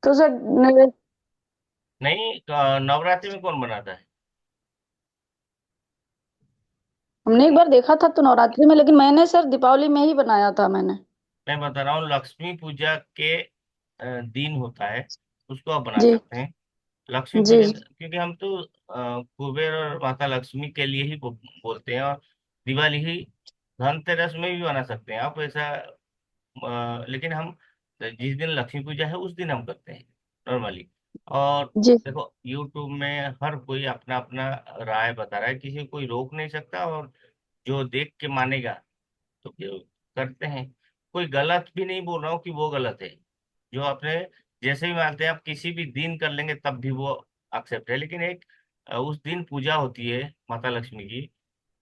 तो सर नहीं, नवरात्रि में कौन बनाता है? हमने एक बार देखा था तो नवरात्रि में, लेकिन मैंने सर दीपावली में ही बनाया था मैंने। मैं बता रहा हूँ, लक्ष्मी पूजा के दिन होता है, उसको आप बना जी सकते हैं। लक्ष्मी जी पूजन, जी क्योंकि हम तो कुबेर और माता लक्ष्मी के लिए ही बोलते हैं। और दिवाली ही धनतेरस में भी बना सकते हैं आप ऐसा। लेकिन हम जिस दिन लक्ष्मी पूजा है उस दिन हम करते हैं नॉर्मली। और जी देखो, यूट्यूब में हर कोई अपना अपना राय बता रहा है, किसी को कोई रोक नहीं सकता। और जो देख के मानेगा तो फिर करते हैं। कोई गलत भी नहीं बोल रहा हूँ कि वो गलत है। जो अपने जैसे भी मानते हैं, आप किसी भी दिन कर लेंगे तब भी वो एक्सेप्ट है। लेकिन एक उस दिन पूजा होती है माता लक्ष्मी की।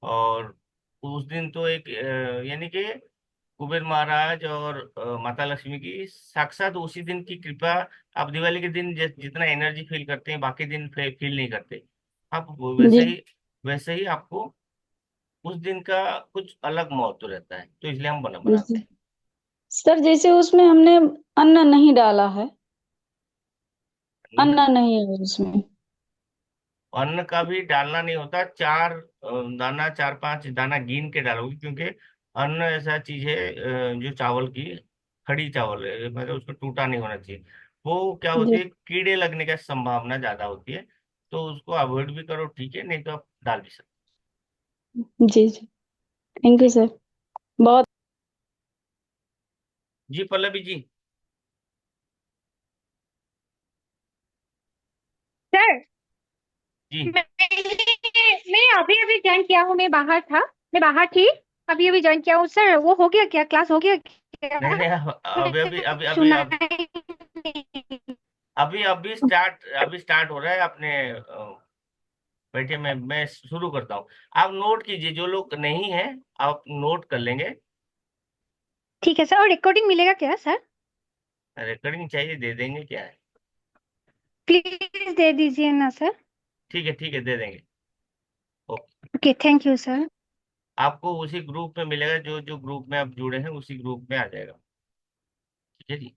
और उस दिन तो एक यानी कि कुबेर महाराज और माता लक्ष्मी की साक्षात उसी दिन की कृपा। आप दिवाली के दिन जितना एनर्जी फील करते हैं, बाकी दिन फील नहीं करते। आप जी वैसे ही आपको उस दिन का कुछ अलग महत्व रहता है, तो इसलिए हम बनाते जी। हैं। सर जैसे उसमें हमने अन्न नहीं डाला है, न- अन्न नहीं है उसमें। अन्न का भी डालना नहीं होता। चार दाना, चार पांच दाना गिन के डालोगे, क्योंकि अन्न ऐसा चीज है जो चावल की खड़ी चावल है, मतलब उसको टूटा नहीं होना चाहिए। वो क्या होती जी है, कीड़े लगने का संभावना ज्यादा होती है। तो उसको अवॉइड भी करो, ठीक है, नहीं तो आप डाल भी सकते जी जी। थैंक हैं। You sir. बहुत। जी पल्लवी जी। सर जी। मैं मैं अभी अभी ज्वाइन किया हूँ। मैं बाहर था, मैं बाहर थी। अभी अभी ज्वाइन किया हूँ सर। वो हो गया क्या, क्लास हो गया नहीं क्या? नहीं, अभी मैंने अभी अभी अभी सुना अभी ही नहीं। अभी स्टार्ट हो रहा है अपने। बैठिए, मैं शुरू करता हूँ। आप नोट कीजिए, जो लोग नहीं है आप नोट कर लेंगे। ठीक है सर, और रिकॉर्डिंग मिलेगा क्या सर? रिकॉर्डिंग चाहिए, दे देंगे, क्या है। प्लीज दे दीजिए ना सर। ठीक है, दे देंगे। Okay. Okay, thank you sir. आपको उसी ग्रुप में मिलेगा, जो जो ग्रुप में आप जुड़े हैं उसी ग्रुप में आ जाएगा। ठीक है जी।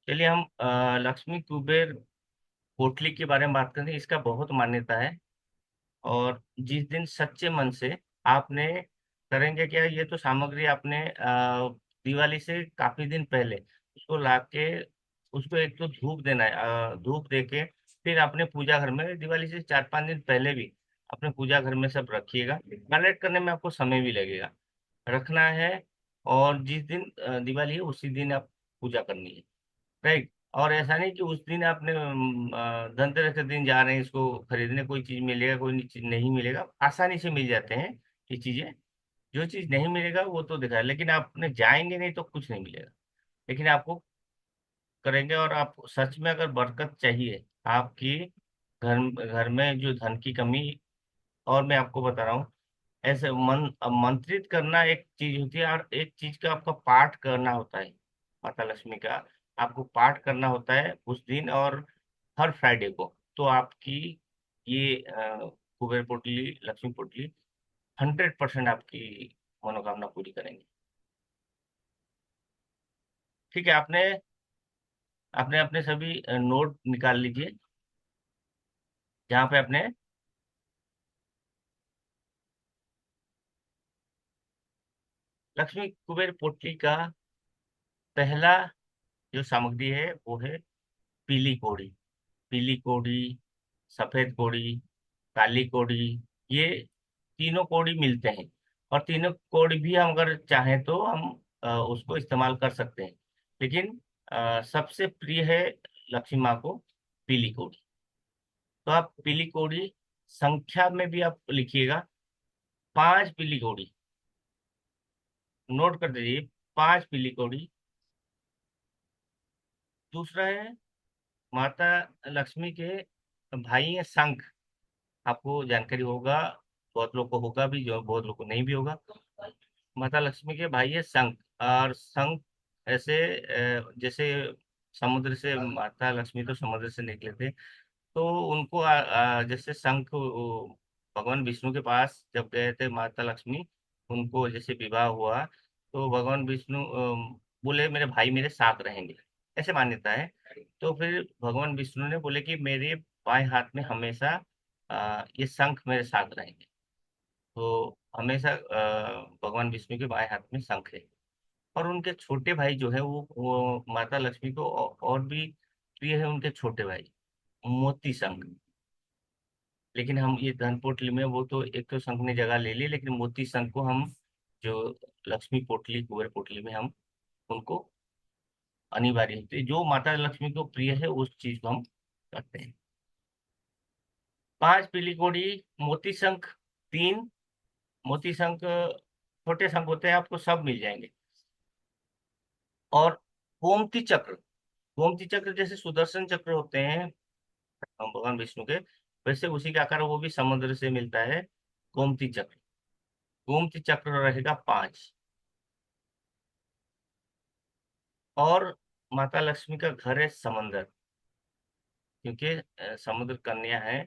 चलिए, हम लक्ष्मी कुबेर पोटली के बारे में बात करते हैं। इसका बहुत मान्यता है। और जिस दिन सच्चे मन से आपने करेंगे क्या, ये तो सामग्री आपने दिवाली से काफी दिन पहले उसको ला के, उसको एक तो धूप देना है। धूप दे के फिर अपने पूजा घर में दिवाली से 4-5 दिन पहले भी अपने पूजा घर में सब रखिएगा। कलेक्ट करने में आपको समय भी लगेगा, रखना है। और जिस दिन दिवाली है उसी दिन आप पूजा करनी है, राइट। और ऐसा नहीं कि उस दिन आपने धनतेरस के दिन जा रहे हैं इसको खरीदने, कोई चीज मिलेगा, कोई चीज नहीं मिलेगा। आसानी से मिल जाते हैं ये चीजें। जो चीज नहीं मिलेगा वो तो दिखा है, लेकिन आपने जाएंगे नहीं तो कुछ नहीं मिलेगा। लेकिन आपको करेंगे, और आप सच में अगर बरकत चाहिए आपकी घर घर में जो धन की कमी। और मैं आपको बता रहा हूँ, ऐसे मंत्रित करना एक चीज होती है, और एक चीज का आपका पाठ करना होता है माता लक्ष्मी का। आपको पाठ करना होता है उस दिन, और हर फ्राइडे को। तो आपकी ये कुबेर पोटली, लक्ष्मी पोटली 100% आपकी मनोकामना पूरी करेंगे। ठीक है, आपने आपने अपने सभी नोट निकाल लीजिए, जहाँ पे आपने लक्ष्मी कुबेर पोटली का पहला जो सामग्री है वो है पीली कौड़ी। पीली कौड़ी, सफेद कौड़ी, काली कौड़ी, ये तीनों कौड़ी मिलते हैं। और तीनों कौड़ी भी हम अगर चाहें तो हम उसको इस्तेमाल कर सकते हैं। लेकिन सबसे प्रिय है लक्ष्मी माँ को पीली कौड़ी। तो आप पीली कौड़ी संख्या में भी आप लिखिएगा, 5 पीली कौड़ी नोट कर दीजिए। 5 पीली कौड़ी। दूसरा है माता लक्ष्मी के भाई है शंख। आपको जानकारी होगा, बहुत लोग को होगा भी, जो बहुत लोग को नहीं भी होगा। माता लक्ष्मी के भाई है शंख। और शंख ऐसे जैसे समुद्र से माता लक्ष्मी तो समुद्र से निकले थे, तो उनको जैसे शंख भगवान विष्णु के पास जब गए थे माता लक्ष्मी, उनको जैसे विवाह हुआ तो भगवान विष्णु बोले मेरे भाई मेरे साथ रहेंगे, ऐसे मान्यता है। तो फिर भगवान विष्णु ने बोले कि मेरे बाएं हाथ में हमेशा ये शंख मेरे साथ रहेंगे। तो हमेशा भगवान विष्णु के बाएं हाथ में शंख है। और उनके छोटे भाई जो है वो माता लक्ष्मी को और भी प्रिय है, उनके छोटे भाई मोती शंख। लेकिन हम ये धन पोटली में वो तो एक तो शंख ने जगह ले ली, लेकिन मोती शंख को हम जो लक्ष्मी पोटली कुबेर पोटली में हम उनको अनिवार्य होते हैं, जो माता लक्ष्मी को प्रिय है उस चीज को हम करते हैं। 5 पीली कौड़ी, मोती शंख 3, मोती शंख छोटे शंख होते हैं, आपको सब मिल जाएंगे। और गोमती चक्र, गोमती चक्र जैसे सुदर्शन चक्र होते हैं भगवान विष्णु के, वैसे उसी का आकार वो भी समुद्र से मिलता है, गोमती चक्र। गोमती चक्र रहेगा 5। और माता लक्ष्मी का घर है समंदर, क्योंकि समुद्र कन्या है,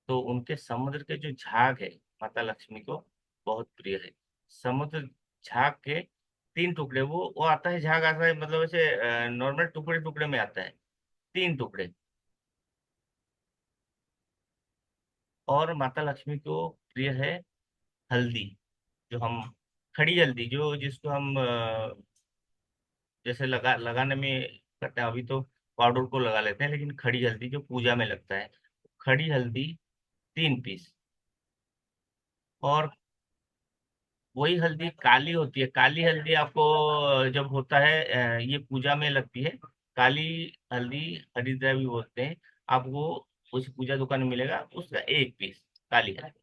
तो उनके समुद्र के जो झाग है माता लक्ष्मी को बहुत प्रिय है। समुद्र झाग के 3 टुकड़े, वो आता है, झाग आता है मतलब ऐसे नॉर्मल टुकड़े टुकड़े में आता है, 3 टुकड़े। और माता लक्ष्मी को प्रिय है हल्दी, जो हम खड़ी हल्दी, जो जिसको हम जैसे लगाने में करते हैं, अभी तो पाउडर को लगा लेते हैं, लेकिन खड़ी हल्दी जो पूजा में लगता है, खड़ी हल्दी 3 पीस। और वही हल्दी काली होती है, काली हल्दी आपको जब होता है ये पूजा में लगती है, काली हल्दी हरिद्रा भी बोलते हैं, आपको उस पूजा दुकान में मिलेगा उसका 1 पीस काली हल्दी।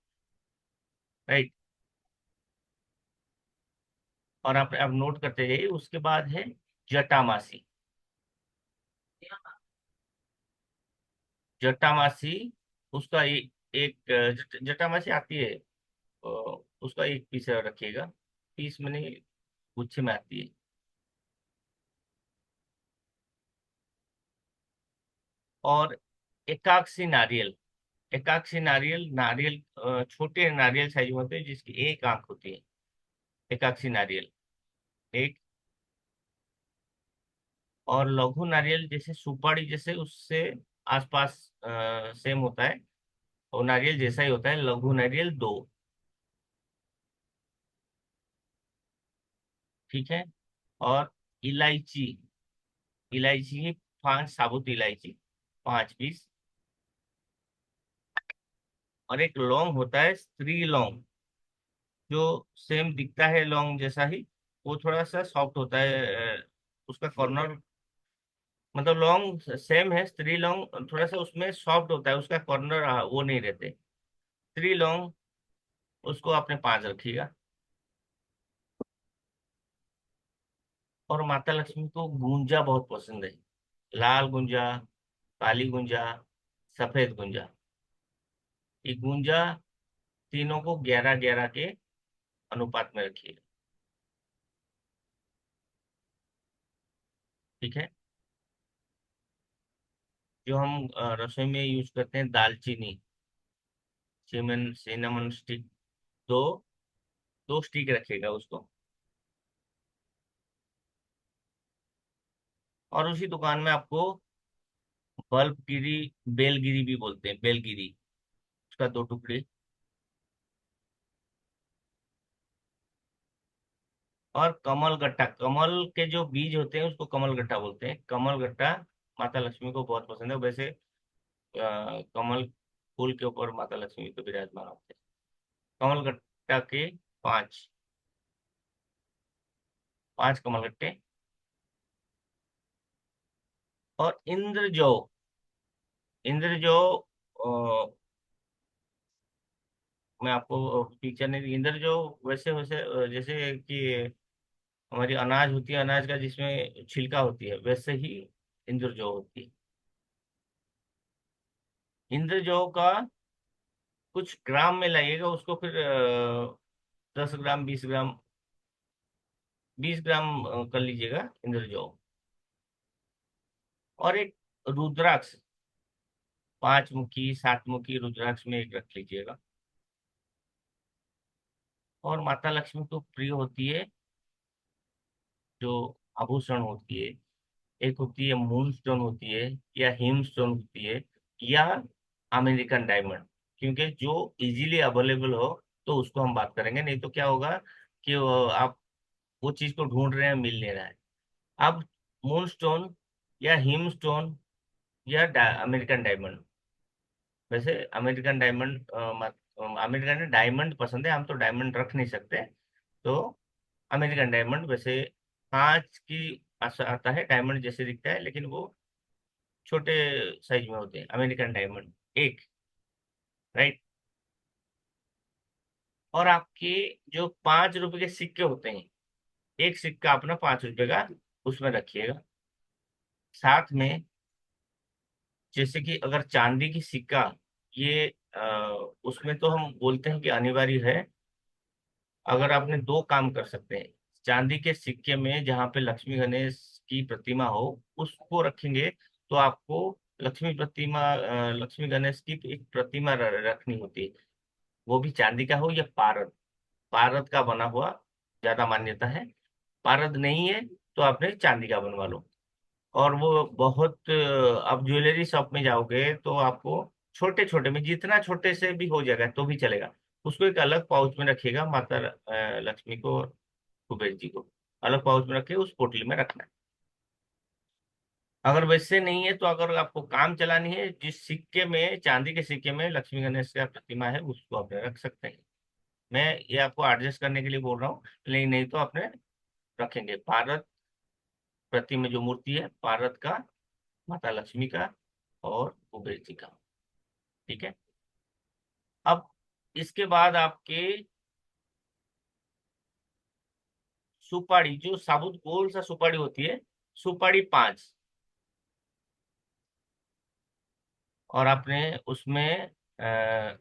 राइट। और आप नोट करते जाइए। उसके बाद है जटामासी। जटामासी उसका एक जटामासी आती है, अ, उसका 1 पीस रखिएगा, पीस में नहीं, गुच्छे में आती है। और एकाक्षी नारियल, एकाक्षी नारियल, नारियल छोटे नारियल साइज होते हैं जिसकी एक आंख होती है, एकाक्षी नारियल एक। और लघु नारियल जैसे सुपारी जैसे उससे आसपास सेम होता है, और नारियल जैसा ही होता है, लघु नारियल 2। ठीक है। और इलायची, इलायची की 5 साबुत इलायची, 5 पीस। और एक लौंग होता है स्त्री लौंग, जो सेम दिखता है लौंग जैसा ही, वो थोड़ा सा सॉफ्ट होता है, उसका कॉर्नर, मतलब लौंग सेम है, स्त्री लौंग थोड़ा सा उसमें सॉफ्ट होता है, उसका कॉर्नर वो नहीं रहते। स्त्री लौंग उसको आपने 5 रखिएगा। और माता लक्ष्मी को गुंजा बहुत पसंद है, लाल गुंजा, काली गुंजा, सफेद गुंजा। ये गुंजा तीनों को 11-11 के अनुपात में रखिए। ठीक है। जो हम रसोई में यूज करते हैं दालचीनी, सिनेमन स्टिक, दो 2 स्टिक रखिएगा उसको। और उसी दुकान में आपको बल्बगिरी, बेलगिरी भी बोलते हैं, बेलगिरी, उसका 2 टुकड़े। और कमल गट्टा, कमल के जो बीज होते हैं उसको कमल गट्टा बोलते हैं, कमल गट्टा माता लक्ष्मी को बहुत पसंद है। वैसे कमल फूल के ऊपर माता लक्ष्मी को विराजमान होते हैं। कमल गट्टा के 5, 5 कमल गट्टे। और इंद्र जो, इंद्र जो मैं आपको पिक्चर नहीं दी, इंद्र जो वैसे वैसे जैसे कि हमारी अनाज होती है, अनाज का जिसमें छिलका होती है, वैसे ही इंद्र जौ होती है। इंद्र जौ का कुछ ग्राम में लाइएगा उसको, फिर 10 ग्राम, 20 ग्राम, 20 ग्राम कर लीजिएगा इंद्र जौ। और एक रुद्राक्ष, 5 मुखी 7 मुखी रुद्राक्ष में एक रख लीजिएगा। और माता लक्ष्मी को प्रिय होती है जो आभूषण होती है, एक होती है मून स्टोन होती है, या हिम स्टोन होती है, या अमेरिकन डायमंड। क्योंकि जो इजीली अवेलेबल हो तो उसको हम बात करेंगे, नहीं तो क्या होगा कि आप वो चीज को ढूंढ रहे हैं, मिल नहीं रहा है। अब मून स्टोन या हिम स्टोन या अमेरिकन डायमंड। वैसे अमेरिकन डायमंड अमेरिकन डायमंड पसंद है, हम तो डायमंड रख नहीं सकते, तो अमेरिकन डायमंड। वैसे कांच की आता है, डायमंड जैसे दिखता है, लेकिन वो छोटे साइज में होते हैं। अमेरिकन डायमंड एक, राइट। और आपके जो 5 रुपए के सिक्के होते हैं, एक सिक्का अपना 5 रुपए का उसमें रखिएगा। साथ में जैसे कि अगर चांदी की सिक्का, ये उसमें तो हम बोलते हैं कि अनिवार्य है। अगर आपने दो काम कर सकते हैं, चांदी के सिक्के में जहाँ पे लक्ष्मी गणेश की प्रतिमा हो उसको रखेंगे, तो आपको लक्ष्मी गणेश की एक प्रतिमा रखनी होती है। वो भी चांदी का हो या पारद, पारद का बना हुआ ज्यादा मान्यता है। पारद नहीं है तो आपने चांदी का बनवा लो। और वो बहुत आप ज्वेलरी शॉप में जाओगे तो आपको छोटे छोटे में, जितना छोटे से भी हो जाएगा तो भी चलेगा, उसको एक अलग पाउच में रखिएगा। माता लक्ष्मी को और कुबेर जी को अलग पाउच में रखे, उस पोटली में रखना है। अगर वैसे नहीं है तो अगर आपको काम चलानी है, जिस सिक्के में, चांदी के सिक्के में लक्ष्मी गणेश का प्रतिमा है उसको आप रख सकते हैं। मैं ये आपको एडजस्ट करने के लिए बोल रहा हूँ, लेकिन नहीं तो अपने रखेंगे पारद, प्रतिमा जो मूर्ति है पारद का, माता लक्ष्मी का और कुबेर जी का। ठीक है। अब इसके बाद आपके सुपारी, जो साबुत गोल सा सुपारी होती है, सुपारी 5। और आपने उसमें अ,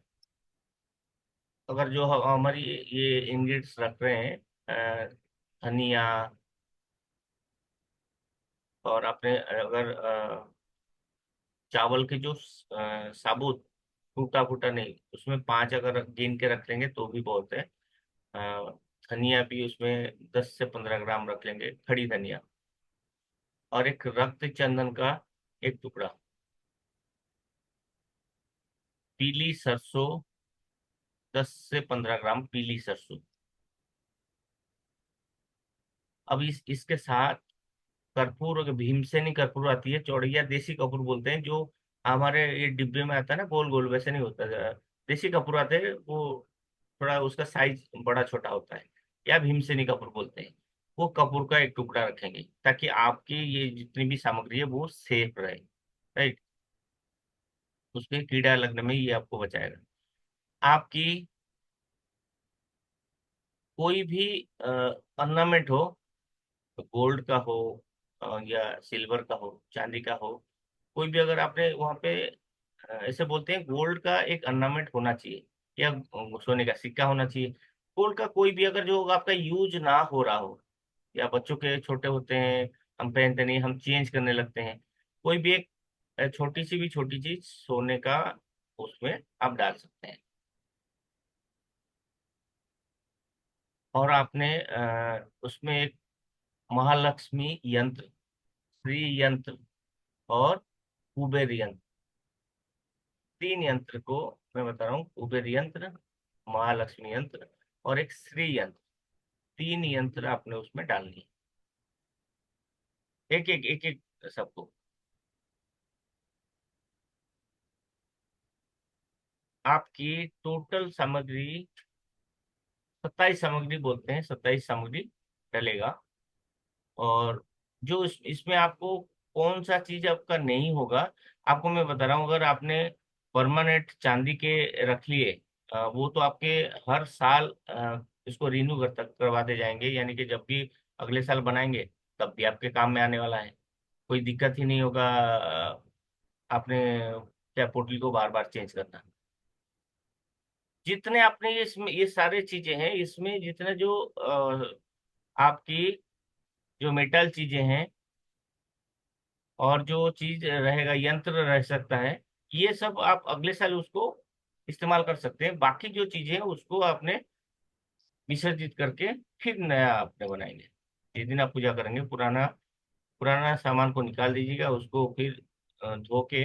अगर जो हमारी ये इंग्रेडिएंट्स रख रहे हैं, अ, धनिया, और आपने अगर चावल के जो साबुत, टूटा फूटा नहीं, उसमें 5 अगर गिन के रख लेंगे तो भी बहुत है। अ, धनिया भी उसमें 10 से 15 ग्राम रख लेंगे, खड़ी धनिया। और एक रक्त चंदन का एक टुकड़ा। पीली सरसों, 10 से 15 ग्राम पीली सरसों। अब इसके साथ कर्पूर, भीमसेनी कर्पूर आती है, चौड़िया देसी कपूर बोलते हैं, जो हमारे ये डिब्बे में आता है ना, गोल गोल, वैसे नहीं होता। देसी कपूर आते हैं वो, थोड़ा उसका साइज बड़ा छोटा होता है, या भीमसेनी कपूर बोलते हैं। वो कपूर का एक टुकड़ा रखेंगे ताकि आपकी ये जितनी भी सामग्री है वो सेफ रहे, राइट। उसके कीड़ा लगने में ये आपको बचाएगा। आपकी कोई भी ऑर्नामेंट हो, गोल्ड का हो या सिल्वर का हो, चांदी का हो, कोई भी अगर आपने वहां पे ऐसे बोलते हैं गोल्ड का एक ऑर्नामेंट होना चाहिए, या सोने का सिक्का होना चाहिए। गोल्ड का कोई भी अगर जो आपका यूज ना हो रहा हो, या बच्चों के छोटे होते हैं, हम पहनते नहीं, हम चेंज करने लगते हैं, कोई भी एक छोटी सी भी छोटी चीज सोने का उसमें आप डाल सकते हैं। और आपने उसमें एक महालक्ष्मी यंत्र, श्री यंत्र और कुबेर यंत्र, 3 यंत्र को मैं बता रहा हूँ। कुबेर यंत्र, महालक्ष्मी यंत्र और एक श्री यंत्र, 3 यंत्र आपने उसमें डालनी है। एक एक सबको। आपकी टोटल सामग्री 27 सामग्री बोलते हैं, 27 सामग्री डलेगा। और जो इसमें आपको कौन सा चीज आपका नहीं होगा, आपको मैं बता रहा हूँ। अगर आपने परमानेंट चांदी के रख लिए, वो तो आपके हर साल इसको रिन्यू करवाते जाएंगे, यानी कि जब भी अगले साल बनाएंगे तब भी आपके काम में आने वाला है। कोई दिक्कत ही नहीं होगा आपने क्या पोटली को बार बार चेंज करना। जितने आपने ये इसमें ये सारे चीजें हैं, इसमें जितने जो आपकी जो मेटल चीजें हैं, और जो चीज रहेगा, यंत्र रह सकता है, ये सब आप अगले साल उसको इस्तेमाल कर सकते हैं। बाकी जो चीजें हैं उसको आपने विसर्जित करके फिर नया आपने बनाएंगे। जिस दिन आप पूजा करेंगे, पुराना पुराना सामान को निकाल दीजिएगा, उसको फिर धो के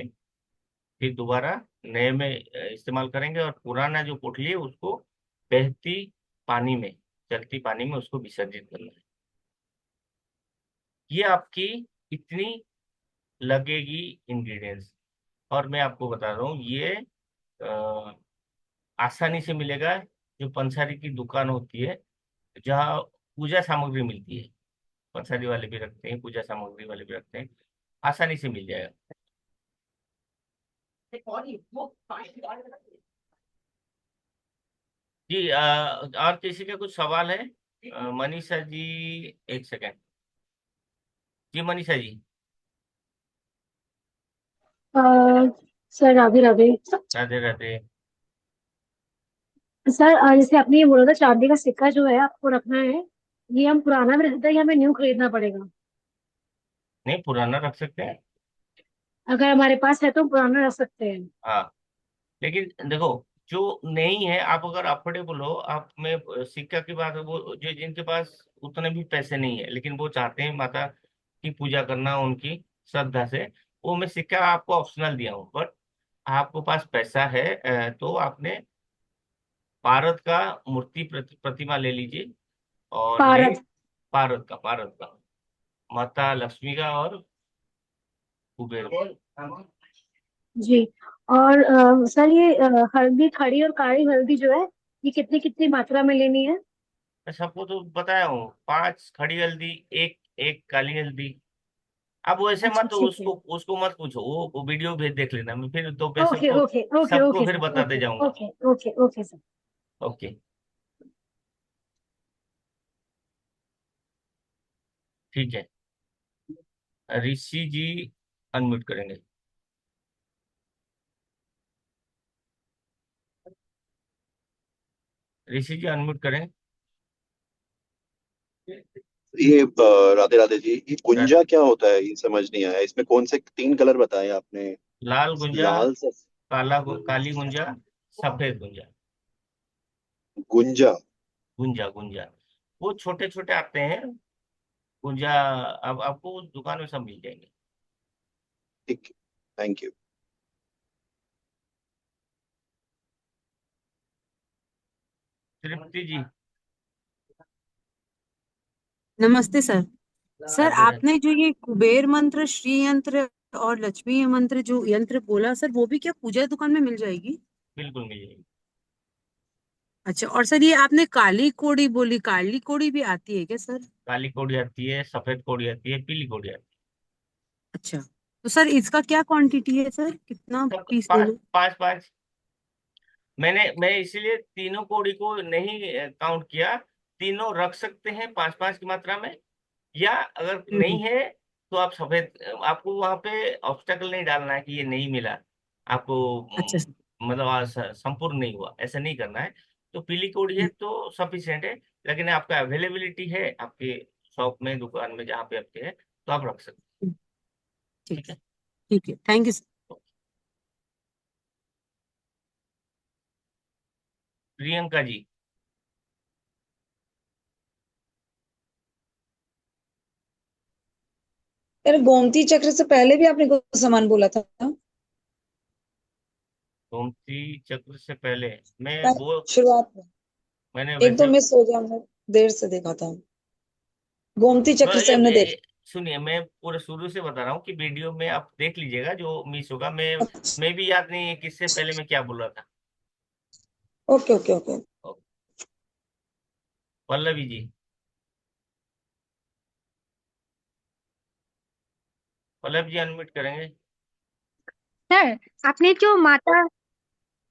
फिर दोबारा नए में इस्तेमाल करेंगे, और पुराना जो पोटली है उसको बहती पानी में, चलती पानी में उसको विसर्जित करना है। ये आपकी इतनी लगेगी इंग्रेडिएंट्स। और मैं आपको बता रहा हूँ, ये अ, आसानी से मिलेगा। जो पंसारी की दुकान होती है, जहाँ पूजा सामग्री मिलती है, पंसारी वाले भी रखते हैं, पूजा सामग्री वाले भी रखते हैं, आसानी से मिल जाएगा। जी और किसी का कुछ सवाल है? मनीषा जी, एक सेकेंड। जी मनीषा जी। अ, सर राधे राधे। राधे राधे। सर जैसे आपने ये बोला था चांदी का सिक्का जो है आपको रखना है, ये हम पुराना भी रख सकते हैं या हमें न्यू खरीदना पड़ेगा? नहीं, पुराना रख सकते हैं। अगर हमारे पास है तो हम पुराना रख सकते हैं। हाँ, लेकिन देखो, जो नहीं है, आप अगर अफोर्डेबल हो, आप में सिक्का की बात है, वो जो जिनके पास उतने भी पैसे नहीं है लेकिन वो चाहते हैं माता की पूजा करना उनकी श्रद्धा से, वो मैं सिक्का आपको ऑप्शनल दिया हूँ। बट आपके पास पैसा है तो आपने पारद का मूर्ति प्रतिमा ले लीजिए। और ये पारद। पारद का माता लक्ष्मी का और कुबेर का। जी। और सर ये हल्दी खड़ी और काली हल्दी जो है, ये कितनी कितनी मात्रा में लेनी है? मैं सबको तो बताया हूँ, 5 खड़ी हल्दी, एक एक काली हल्दी। अब वैसे अच्छा मत ठीक है। उसको उसको मत पूछो, वो वीडियो भेज देख लेना, मैं फिर तो मैं ओके सबको ओके ओके सबको ओके फिर सर, बताते ओके जाऊंगा। Okay okay okay sir. Okay, ठीक है। ऋषि जी अनम्यूट करेंगे। ऋषि जी अनम्यूट करें। ये राधे राधे जी, ये गुंजा क्या होता है? ये समझ नहीं आया। इसमें कौन से 3 कलर बताए आपने? लाल गुंजा, लाल से काली गुंजा, सफेद गुंजा। गुंजा। गुंजा गुंजा, वो छोटे छोटे आते हैं गुंजा। अब आपको उस दुकान में सब मिल जाएंगे। ठीक, थैंक यू। तृप्ति जी। नमस्ते सर। सर राधे राधे। आपने जो ये कुबेर मंत्र, श्री यंत्र और लक्ष्मी मंत्र जो यंत्र बोला सर, वो भी क्या पूजा दुकान में मिल जाएगी? बिल्कुल मिल जाएगी। अच्छा, और सर ये आपने काली कोड़ी बोली, काली कोड़ी भी आती है क्या सर? काली कौड़ी आती है, सफेद कौड़ी आती है, पीली कौड़ी आती अच्छा, तो सर इसका क्या क्वांटिटी है सर, कितना है। सब पीस ले पाँच लो? पाँच पाँच। मैं इसीलिए तीनों कौड़ी को नहीं काउंट किया। तीनों रख सकते हैं 5-5 की मात्रा में, या अगर नहीं हम्म। है तो आप सफेद, आपको वहां पे ऑब्स्टेकल नहीं डालना है कि ये नहीं मिला आपको। अच्छा सर। मतलब संपूर्ण नहीं हुआ, ऐसा नहीं करना है। तो पीली कौड़ी है तो सफिशियंट है। लेकिन आपका अवेलेबिलिटी है आपके शॉप में, दुकान में, जहाँ पे आपके है, तो आप रख सकते हम्म, हैं। ठीक ठीक है। है। ठीक है, thank you sir. Priyanka ji. यार गोमती चक्र से पहले भी आपने कुछ सामान बोला था ना? गोमती चक्र से पहले मैं वो शुरुआत में मैंने एक तो वैसे मिस हो गया, हमने देर से देखा था। गोमती चक्र से हमने देखा। सुनिए, मैं पूरे शुरू से बता रहा हूँ कि वीडियो में आप देख लीजिएगा जो मिस होगा। अच्छा, मैं भी याद नहीं है किससे पहले मैं क्या बोल रहा था। Okay okay okay. ओ, पल्लवी जी। पल्लवी जी अनम्यूट करेंगे। सर आपने जो माता,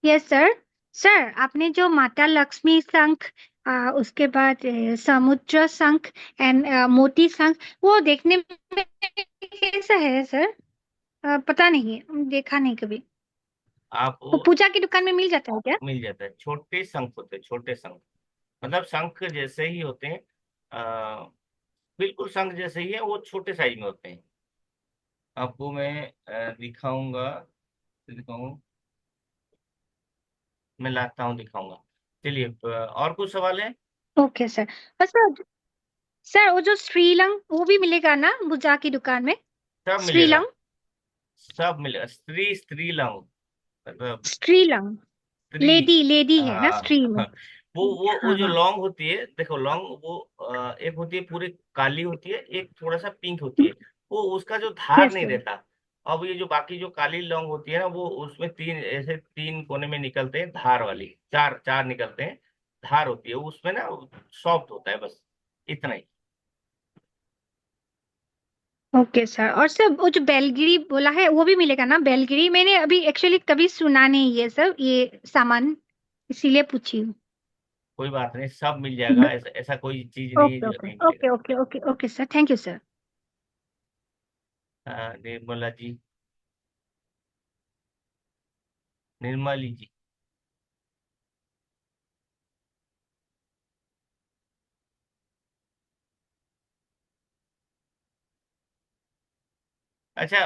यस सर। सर आपने जो माता लक्ष्मी शंख, उसके बाद समुद्र शंख एंड मोती शंख, वो देखने में कैसा है सर? पता नहीं, देखा नहीं कभी। आप वो पूजा की दुकान में मिल जाता है क्या? मिल जाता है, छोटे शंख होते हैं, छोटे शंख। मतलब शंख जैसे ही होते हैं, आ, बिल्कुल शंख जैसे ही है, वो छोटे साइज में होते हैं। आपको मैं दिखाऊंगा, दिखाऊं, मैं लाता हूँ, दिखाऊंगा। चलिए और कुछ सवाल है? Okay sir. और सर वो जो श्रीलंग वो भी मिलेगा ना पूजा की दुकान में? सब मिलेगा, श्रीलंग। सब मिलेगा। स्त्रीलंग मतलब श्रीलंग। स्त्री। लेडी लेडी है ना हाँ स्त्री में? हाँ। वो हाँ जो हाँ। लौंग होती है, देखो लौंग वो एक होती है पूरी काली होती है, एक थोड़ा सा पिंक होती है। वो उसका जो धार यस नहीं सर। रहता। अब ये जो बाकी जो काली लौंग होती है ना, वो उसमें तीन ऐसे तीन कोने में निकलते हैं धार वाली, चार चार निकलते हैं। धार होती है उसमें ना, सॉफ्ट होता है, बस इतना ही। Okay sir. और सर वो जो बेलगिरी बोला है वो भी मिलेगा ना? बेलगिरी मैंने अभी एक्चुअली कभी सुना नहीं है सर ये सामान, इसीलिए पूछी हूँ। कोई बात नहीं, सब मिल जाएगा, ऐसा ऐसा कोई चीज नहीं है ओके जो ओके नहीं मिलेगा। Okay okay okay okay sir, thank you sir. Nirmala ji, Nirmali ji. अच्छा,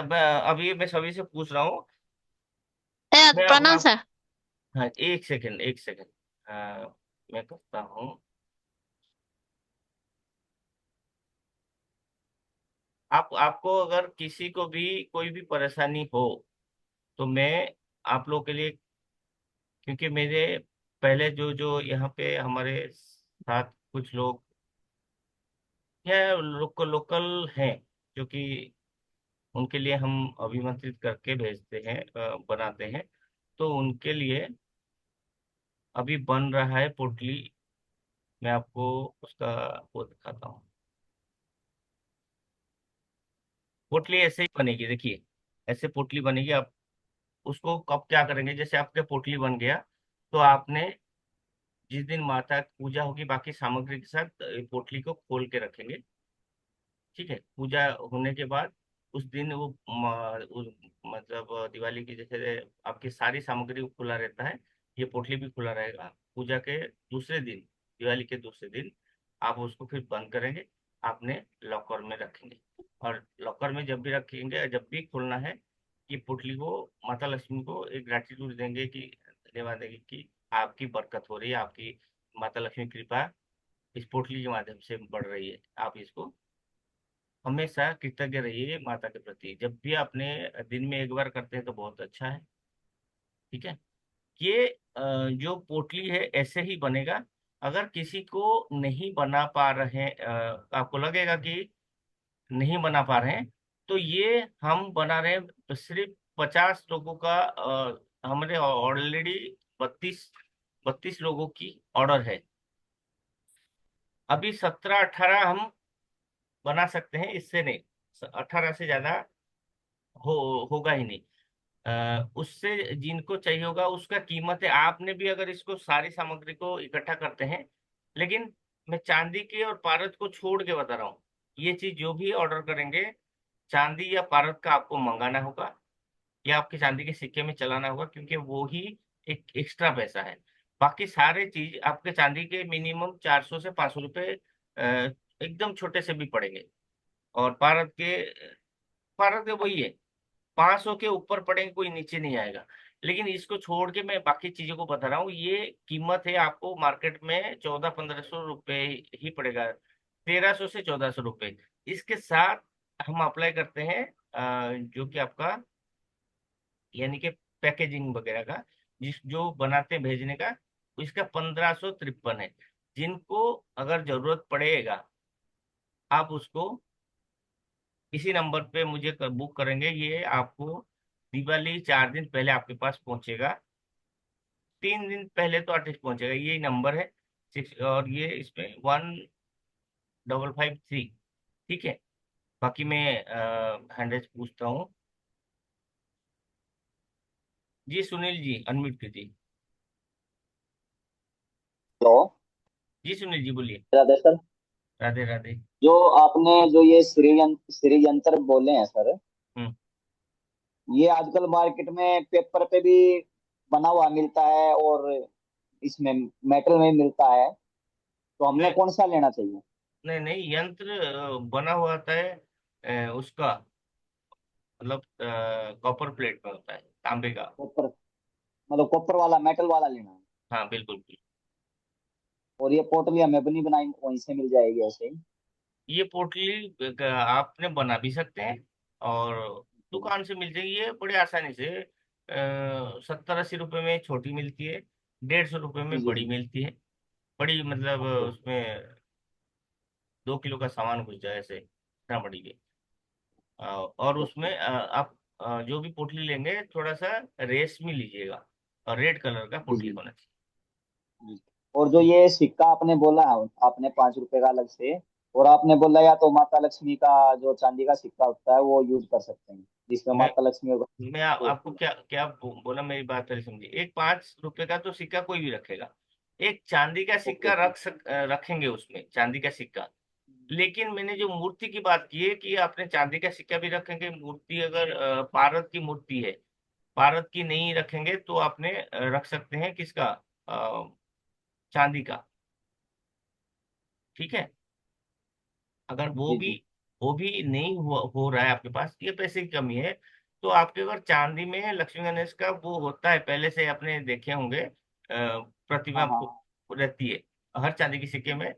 अभी मैं सभी से पूछ रहा हूँ। मैं अपना, प्रणाम सर। हाँ एक सेकंड एक सेकंड। मैं करता हूँ। आपको अगर किसी को भी कोई भी परेशानी हो, तो मैं आप लोग के लिए, क्योंकि मेरे पहले जो जो यहाँ पे हमारे साथ कुछ लोग या लोकल लोकल हैं, जो कि उनके लिए हम अभिमंत्रित करके भेजते हैं, बनाते हैं। तो उनके लिए अभी बन रहा है पोटली। मैं आपको उसका वो दिखाता हूँ। पोटली ऐसे ही बनेगी, देखिए ऐसे पोटली बनेगी। आप उसको कब क्या करेंगे, जैसे आपके पोटली बन गया, तो आपने जिस दिन माता की पूजा होगी बाकी सामग्री के साथ पोटली को खोल के रखेंगे। ठीक है, पूजा होने के बाद उस दिन वो मतलब दिवाली की जैसे आपकी सारी सामग्री खुला रहता है, ये पोटली भी खुला रहेगा। पूजा के दूसरे दिन, दिवाली के दूसरे दिन आप उसको फिर बंद करेंगे, आपने लॉकर में रखेंगे। और लॉकर में जब भी रखेंगे, जब भी खोलना है, कि पोटली को माता लक्ष्मी को एक ग्रेटिट्यूड देंगे, कि धन्यवाद देंगे कि आपकी बरकत हो रही है, आपकी माता लक्ष्मी की कृपा इस पोटली के माध्यम से बढ़ रही है। आप इसको हमेशा कृतज्ञ रहिए माता के प्रति। जब भी अपने दिन में एक बार करते हैं तो बहुत अच्छा है। ठीक है, ये जो पोटली है ऐसे ही बनेगा। अगर किसी को नहीं बना पा रहे हैं, आपको लगेगा कि नहीं बना पा रहे हैं, तो ये हम बना रहे हैं। तो सिर्फ 50 लोगों का हमारे ऑलरेडी 32 लोगों की ऑर्डर है। अभी 17-18 हम बना सकते हैं, इससे नहीं। 18 से ज्यादा होगा ही नहीं। उससे जिनको चाहिए होगा उसका कीमत है। आपने भी अगर इसको सारी सामग्री को इकट्ठा करते हैं, लेकिन मैं चांदी के और पारद को छोड़ के बता रहा हूँ, ये चीज जो भी ऑर्डर करेंगे, चांदी या पारद का आपको मंगाना होगा, या आपके चांदी के सिक्के में चलाना होगा, क्योंकि वो ही एक एक्स्ट्रा पैसा है। बाकी सारे चीज आपके चांदी के मिनिमम 400 से 500 रुपये एकदम छोटे से भी पड़ेंगे। और पारद के वही है, 500 के ऊपर पड़ेंगे, कोई नीचे नहीं आएगा। लेकिन इसको छोड़ के मैं बाकी चीजों को बता रहा हूँ, ये कीमत है आपको मार्केट में 1400-1500 रुपये ही पड़ेगा, 1300 से 1400 रुपये। इसके साथ हम अप्लाई करते हैं जो कि आपका, यानी कि पैकेजिंग वगैरह का, जिस जो बनाते हैं भेजने का, इसका 1553 है। जिनको अगर जरूरत पड़ेगा, आप उसको इसी नंबर पे मुझे बुक करेंगे, ये आपको दिवाली 4 दिन पहले आपके पास पहुंचेगा। 3 दिन पहले तो आर्टिस्ट पहुंचेगा, यही नंबर है 6, और ये इसमें 1553। ठीक है, बाकी मैं हैंडल्स पूछता हूँ। जी सुनील जी, अनम्यूट कीजिए। हेलो। जी सुनील जी बोलिए। राधे सर। राधे राधे। जो आपने जो ये श्री यंत्र बोले हैं सर, हम्म। ये आजकल मार्केट में पेपर पे भी बना हुआ मिलता है और इसमें मेटल में मिलता है, तो हमने नहीं कौन सा लेना चाहिए? नहीं नहीं, यंत्र बना हुआ आता है उसका, मतलब कॉपर प्लेट में होता है, तांबे का। कॉपर, मतलब कॉपर वाला, मेटल वाला लेना है? हाँ बिल्कुल बिल्कुल। और ये पोटली हमें भी नहीं बनाई, वहीं से मिल जाएगी ऐसे ही? ये पोटली आपने बना भी सकते हैं और दुकान से मिल जाएगी, ये बड़ी आसानी से। 70-80 रुपए में छोटी मिलती है, 150 रुपए जी में जी बड़ी जी। मिलती है। बड़ी मतलब ओके। उसमें 2 किलो का सामान घुस जाए ऐसे, इतना बड़ी भी। और ओके। उसमें आप जो भी पोटली लेंगे थोड़ा सा रेशमी लीजिएगा, और रेड कलर का जी पोटली जी होना चाहिए। जी। और जो ये सिक्का आपने बोला, आपने 5 रुपए का अलग से, और आपने बोला या तो माता लक्ष्मी का जो चांदी का सिक्का होता है वो यूज कर सकते हैं, जिसमें मैं माता लक्ष्मी आपको होती है। क्या क्या बोला, मेरी बात पहले समझिए। एक 5 रुपए का तो सिक्का कोई भी रखेगा, एक चांदी का ओके सिक्का ओके। रखेंगे उसमें, चांदी का सिक्का। लेकिन मैंने जो मूर्ति की बात की है कि आपने चांदी का सिक्का भी रखेंगे, मूर्ति अगर पारद की मूर्ति है, पारद की नहीं रखेंगे तो आपने रख सकते हैं किसका, चांदी का। ठीक है। अगर जी जी। वो भी नहीं हो रहा है आपके पास, ये पैसे की कमी है, तो आपके अगर चांदी में लक्ष्मी गणेश का वो होता है, पहले से आपने देखे होंगे प्रतिमा हाँ हाँ। रहती है हर चांदी के सिक्के में।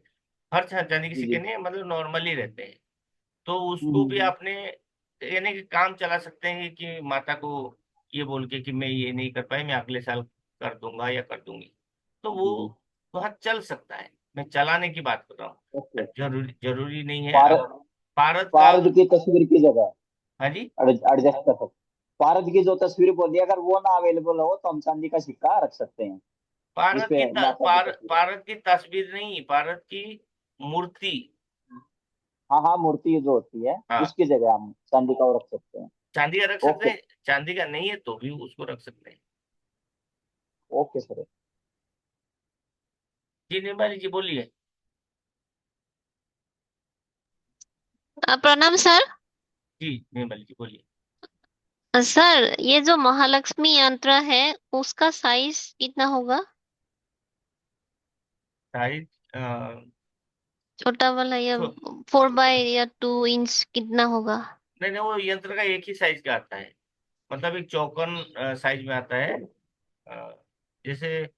हर चांदी के जी सिक्के जी। नहीं, मतलब नॉर्मली रहते हैं। तो उसको भी हम्म। आपने यानी कि काम चला सकते हैं कि माता को ये बोल के कि मैं ये नहीं कर पाई, मैं अगले साल कर दूंगा या कर दूंगी, तो वो जी जी। वहाँ चल सकता है। मैं चलाने की बात कर रहा ओके हूँ, ओके। जरूरी जरूरी नहीं है पार अब। भारत का। पारद की तस्वीर की जगह हाँ जी। एडजस्ट कर सकते। पारद की जो तस्वीर बोली, अगर वो ना अवेलेबल हो तो हम चांदी का सिक्का रख सकते हैं जिसपे माता की तस्वीर है। भारत की तस्वीर नहीं, भारत की मूर्ति। हाँ हाँ, मूर्ति जो होती है हाँ, उसकी जगह हम चांदी का वो रख सकते हैं। चांदी का रख सकते ओके। हैं, चांदी का नहीं है तो भी उसको रख सकते हैं। Okay sir. जी निर्मली जी बोलिए। प्रणाम सर। जी निर्मली जी बोलिए। सर ये जो महालक्ष्मी यंत्र है उसका साइज कितना होगा? साइज छोटा वाला या छो- 4 बाय या 2 इंच कितना होगा? नहीं नहीं, वो यंत्र का एक ही साइज का आता है, मतलब एक चौकोन साइज में आता है। अ, जैसे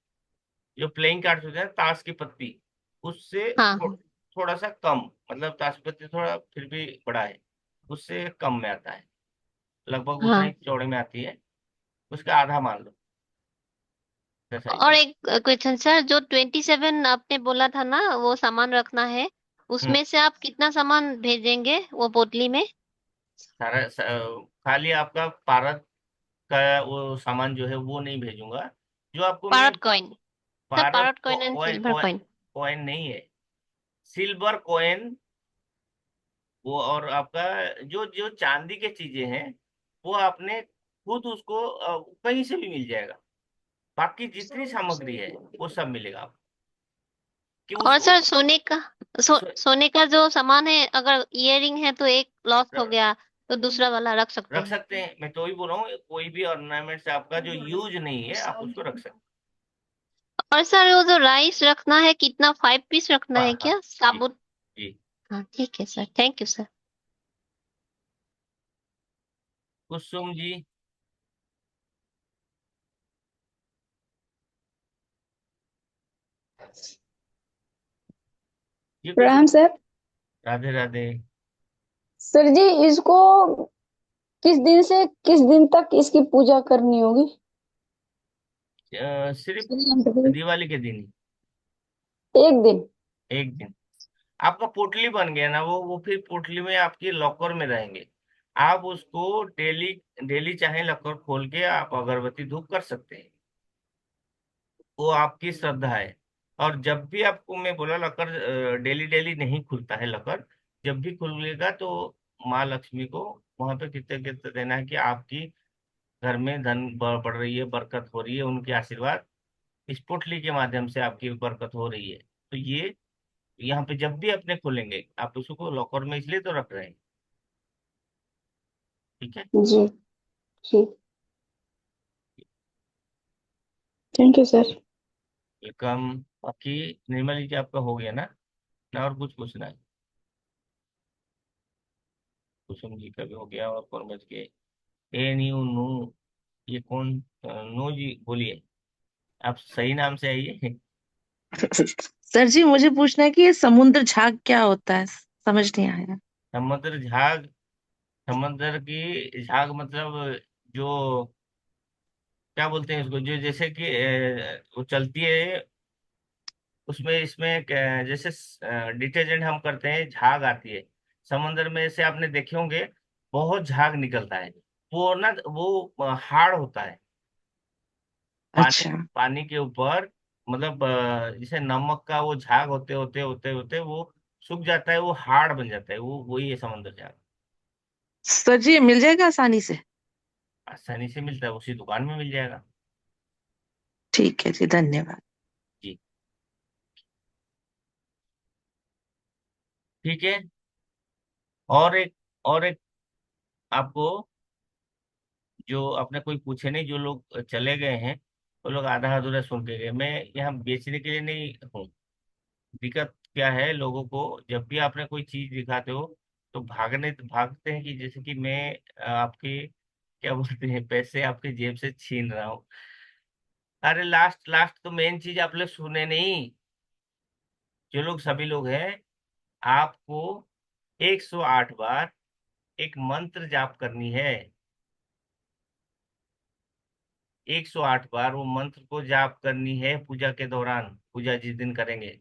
जो प्लेइंग कार्ड्स होते हैं ताश की पत्ती, उससे हाँ हाँ। थोड़ा सा कम, मतलब ताश की पत्ती थोड़ा फिर भी बड़ा है, उससे कम में आता है, लगभग उतना ही हाँ। चौड़े में आती है, उसका आधा मान लो साइज और का। एक क्वेश्चन सर, जो 27 आपने बोला था ना वो सामान रखना है, हम्म। उसमें से आप कितना सामान भेजेंगे वो पोटली में? खाली आपका पारद का वो सामान जो है वो नहीं भेजूंगा, जो आपको मैं part coin. Sir Bharat part coin and coin silver coin. Coin नहीं है, सिल्वर कॉइन। वो और आपका जो जो चांदी के चीजें हैं वो आपने खुद उसको कहीं से भी मिल जाएगा। बाकी जितनी सामग्री है वो सब मिलेगा आपको, कि और उसको सर सोने का, सोने का जो सामान है, अगर इयरिंग है तो एक लॉस्ट हो र- गया तो दूसरा वाला रख सकते रख हैं? सकते हैं। मैं तो ही बोल रहा हूँ, कोई भी ऑर्नामेंट्स आपका जो यूज नहीं है आप उसको रख सकते और सर वो जो राइस रखना है कितना, 5 पीस रखना हैं। है हाँ हाँ। क्या जी साबुत? जी। हाँ ठीक है sir, thank you sir. Kusum ji. ये कुसुम। प्रणाम सर। राधे राधे। सर जी, इसको किस दिन से किस दिन तक इसकी पूजा करनी होगी? सिर्फ एक दिवाली के दिन ही, दिन। एक दिन। आपका पोटली बन गया ना, वो फिर पोटली में आपकी लॉकर में रहेंगे। आप उसको डेली डेली चाहे लॉकर खोल के आप अगरबत्ती धूप कर सकते हैं, वो आपकी श्रद्धा है। और जब भी आपको मैं बोला लॉकर डेली डेली नहीं खुलता है लॉकर, जब भी खुलेगा तो माँ लक्ष्मी को वहां पे कृतज्ञता देना है कि आपकी घर में धन बढ़ रही है, बरकत हो रही है, उनके आशीर्वाद इस पोटली के माध्यम से आपकी बरकत हो रही है। तो ये यहाँ पे जब भी अपने खोलेंगे आप उसको लॉकर में इसलिए तो रख रहे हैं। ठीक है। जी। ठीक। Thank you sir. वेलकम। बाकी निर्मली जी आपका हो गया ना और कुछ पूछना है? कुसुम जी का भी हो गया, और कौन बच गए? ए न्यू नू, ये कौन? नू जी बोलिए, आप सही नाम से आइए। सर जी मुझे पूछना है कि ये समुद्र झाग क्या होता है, समझ नहीं आया। समुद्र झाग, समुद्र की झाग मतलब जो, क्या बोलते हैं उसको, जो जैसे कि वो चलती है उसमें, इसमें जैसे डिटर्जेंट हम करते हैं, झाग आती है समुद्र में से, आपने देखे होंगे बहुत झाग निकलता है। वो ना वो हार्ड होता है। पानी, अच्छा। पानी के ऊपर, मतलब जैसे नमक का वो झाग होते होते होते होते वो सूख जाता है, वो हार्ड बन जाता है, वो वही है समुद्र झाग। सर जी ये मिल जाएगा आसानी से? आसानी से मिलता है, उसी दुकान में मिल जाएगा। ठीक है जी, धन्यवाद। जी, ठीक है। और एक आपको, जो आपने कोई पूछे नहीं, जो लोग चले गए हैं वो लोग आधा अधूरा सुन के गए। मैं यहाँ बेचने के लिए नहीं हूँ। दिक्कत क्या है, लोगों को जब भी आपने कोई चीज दिखाते हो तो भागते हैं कि जैसे कि मैं आपके, क्या बोलते हैं, पैसे आपके जेब से छीन रहा हूँ। अरे लास्ट लास्ट तो मेन चीज आप लोग सुने नहीं। जो लोग, सभी लोग हैं, आपको 108 बार एक मंत्र जाप करनी है। 108 बार वो मंत्र को जाप करनी है पूजा के दौरान, पूजा जिस दिन करेंगे।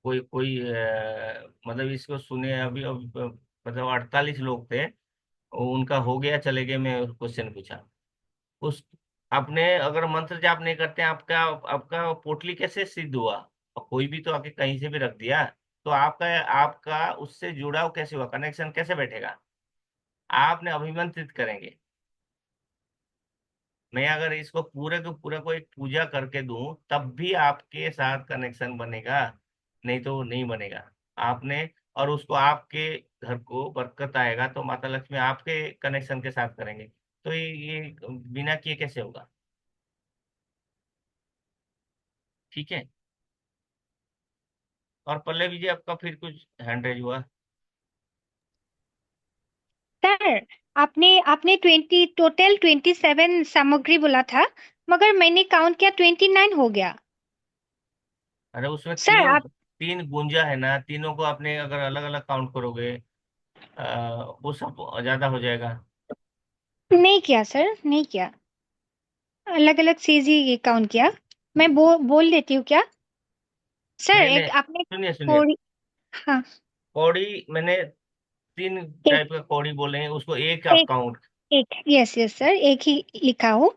कोई कोई मतलब इसको सुने, अभी मतलब 48 लोग थे, उनका हो गया, चले गए, मैं क्वेश्चन पूछा उस, आपने अगर मंत्र जाप नहीं करते, आपका आपका पोटली कैसे सिद्ध हुआ? और कोई भी तो आके कहीं से भी रख दिया, तो आपका आपका उससे जुड़ाव कैसे हुआ, कनेक्शन कैसे बैठेगा? आपने अभिमंत्रित करेंगे। मैं अगर इसको पूरे को पूरा को एक पूजा करके दूं तब भी आपके साथ कनेक्शन बनेगा, नहीं तो नहीं बनेगा। आपने, और उसको आपके घर को बरकत आएगा तो माता लक्ष्मी आपके कनेक्शन के साथ करेंगे। तो ये बिना किए कैसे होगा? ठीक है। और पल्लवी जी, आपका फिर कुछ हैंड रेज हुआ? सर, आपने आपने 27 सामग्री बोला था, मगर मैंने काउंट किया 29 हो गया। अरे उसमें सर तीन, आप, तीन गुंजा है ना, तीनों को आपने अगर अलग अलग काउंट करोगे वो सब ज्यादा हो जाएगा। नहीं किया सर, नहीं किया, अलग अलग चीज ही काउंट किया। मैं बोल देती हूँ क्या? सर नहीं नहीं, एक आपने सुनिए सुनिए, थोड़ी, हाँ, कौड़ी मैंने तीन एक टाइप का कौड़ी बोले हैं, उसको एक आप एक काउंट। एक यस यस सर, एक ही लिखा हूँ।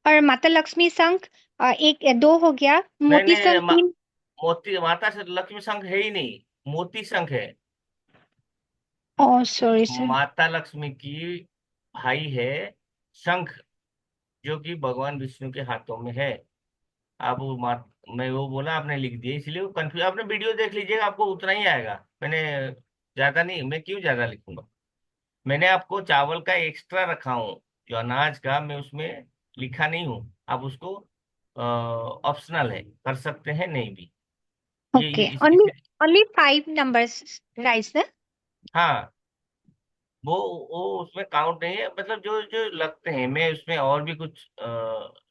और माता लक्ष्मी शंख एक दो हो गया, नहीं मोती नहीं, शंख तीन। मोती माता से लक्ष्मी संघ है ही नहीं, मोती संघ है। Oh sorry sir. माता लक्ष्मी की भाई है शंख, जो कि भगवान विष्णु के हाथों में है। आप वो मैं वो बोला, आपने लिख दिया इसलिए वो कंफ्यूज। आपने वीडियो देख लीजिएगा, आपको उतना ही आएगा। मैंने ज्यादा नहीं, मैं क्यों ज्यादा लिखूंगा? मैंने आपको चावल का एक्स्ट्रा रखा हूँ, जो अनाज का, मैं उसमें लिखा नहीं हूँ। आप उसको ऑप्शनल है, कर सकते हैं नहीं भी। ये okay, only only 5 numbers right sir. हाँ, वो वो उसमें काउंट नहीं है, मतलब जो जो लगते हैं, मैं उसमें और भी कुछ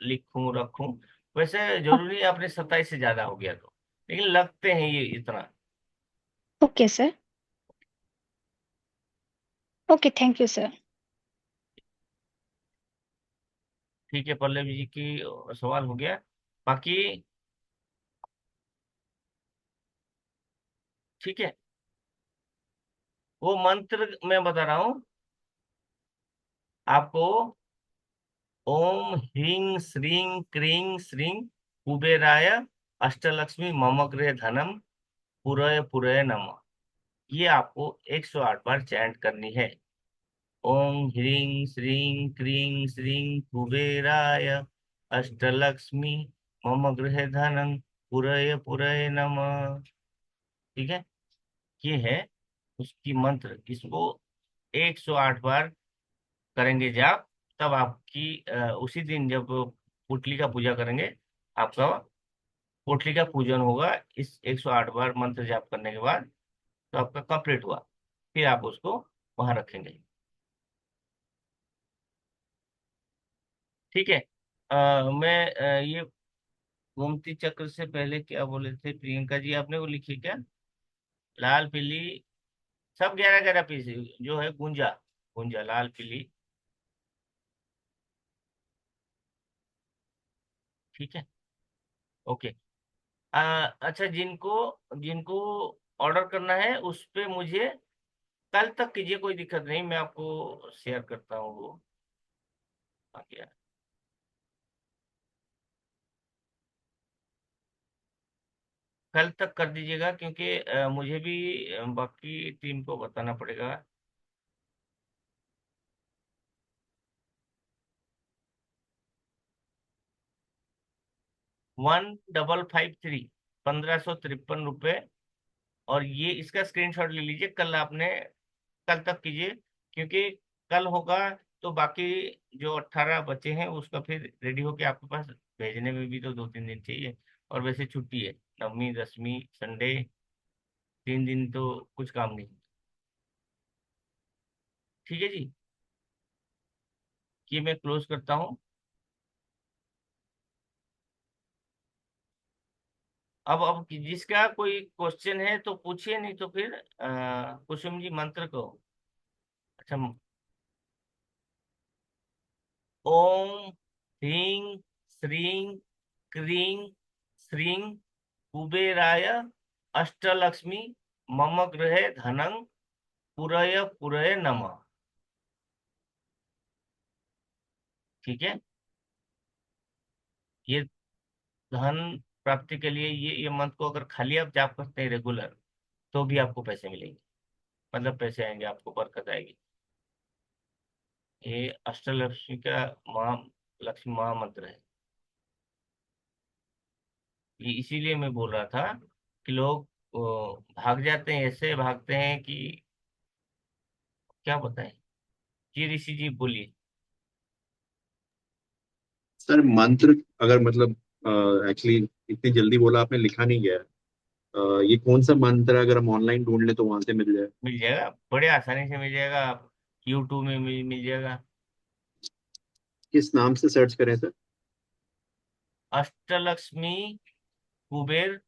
लिखूं रखूं। वैसे जरूरी है अपने 27 से ज्यादा हो गया तो, लेकिन लगते हैं ये इतना। Okay sir, okay thank you sir. ठीक है, पल्लवी जी की सवाल हो गया। बाकी ठीक है, वो मंत्र मैं बता रहा हूँ आपको। ओम ह्रीं श्रीं क्रीं श्रीं कुबेराय अष्टलक्ष्मी मम गृहे धनम पुरय पुरय नमः। ये आपको 108 बार चैंट करनी है। ओम ह्रीं श्रीं क्रीं श्रीं कुबेराय अष्टलक्ष्मी मम गृहे धनम पुरय पुरय नमः। ठीक है, ये है उसकी मंत्र। इसको 108 बार करेंगे जाप, तब आपकी उसी दिन जब पुटली का पूजा करेंगे, आपका पोटली का पूजन होगा। इस 108 बार मंत्र जाप करने के बाद तो आपका कंप्लीट हुआ, फिर आप उसको वहां रखेंगे। ठीक है। मैं ये गोमती चक्र से पहले क्या बोले थे प्रियंका जी, आपने वो लिखी क्या? लाल पीली, सब 11 11 पीस जो है गुंजा, गुंजा लाल पीली। ठीक है, ओके। अच्छा, जिनको जिनको ऑर्डर करना है उस पे मुझे कल तक कीजिए, कोई दिक्कत नहीं, मैं आपको शेयर करता हूँ वो आ गया। कल तक कर दीजिएगा, क्योंकि मुझे भी बाकी टीम को बताना पड़ेगा। $1553, 1553 रुपये। और ये इसका स्क्रीनशॉट ले लीजिए, कल आपने, कल तक कीजिए, क्योंकि कल होगा तो बाकी जो 18 बच्चे हैं उसका फिर रेडी होके आपके पास भेजने में भी तो 2 3 दिन चाहिए। और वैसे छुट्टी है, नवमी दसवीं संडे, 3 दिन तो कुछ काम नहीं। ठीक है जी, ये मैं क्लोज करता हूँ। अब जिसका कोई क्वेश्चन है तो पूछिए, नहीं तो फिर कुसुम जी मंत्र को। अच्छा, ओम ह्रीं श्रीं क्रीं श्रीं कुबेराय अष्टलक्ष्मी मम गृहे धनं पुरय पुरय नमः। ठीक है, ये धन प्राप्ति के लिए ये मंत्र को अगर खाली आप जाप करते हैं रेगुलर, तो भी आपको पैसे मिलेंगे, मतलब पैसे आएंगे, आपको बरकत आएगी। ये अष्टलक्ष्मी का महा लक्ष्मी महामंत्र है। ये इसीलिए मैं बोल रहा था कि लोग भाग जाते हैं, ऐसे भागते हैं कि क्या बताएं। जी ऋषि जी बोलिए। सर मंत्र अगर मतलब एक्चुअली इतनी जल्दी बोला आपने, लिखा नहीं गया है। ये कौन सा मंत्र है, अगर हम ऑनलाइन ढूंढ लें तो वहां से मिल जाए? मिल जाएगा, बड़े आसानी से मिल जाएगा, आप यूट्यूब में मिल जाएगा। किस नाम से सर्च करें सर? अष्टलक्ष्मी कुबेर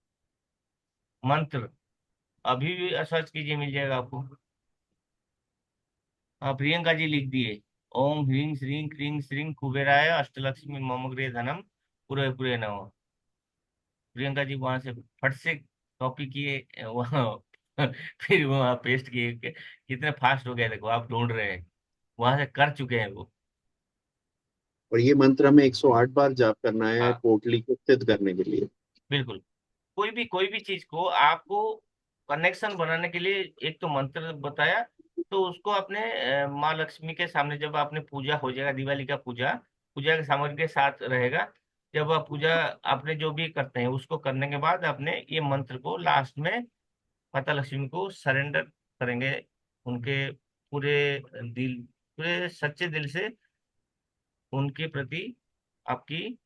मंत्र, अभी भी सर्च कीजिए, मिल जाएगा आपको। हाँ, प्रियंका जी लिख दिए, ओम ह्रीं श्रीं क्रीं श्रीं कुबेराय अष्टलक्ष्मी मम गृहे धनम पूरे पूरे नमः। प्रियंका जी वहां से फट से कॉपी किए वहां फिर वहां पेस्ट किए कितने फास्ट हो गए, देखो आप ढूंढ रहे हैं, वहां से कर चुके हैं वो। और ये मंत्र हमें 108 बार जाप करना है हाँ, पोटली को सिद्ध करने के लिए? बिल्कुल। कोई भी चीज को आपको कनेक्शन बनाने के लिए एक तो मंत्र बताया, तो उसको अपने माँ लक्ष्मी के सामने, जब आपने पूजा हो जाएगा, दिवाली का पूजा पूजा के सामग्री के साथ रहेगा, जब आप पूजा आपने जो भी करते हैं उसको करने के बाद आपने ये मंत्र को लास्ट में माता लक्ष्मी को सरेंडर करेंगे, उनके पूरे दिल, पूरे सच्चे दिल से उनके प्रति आपकी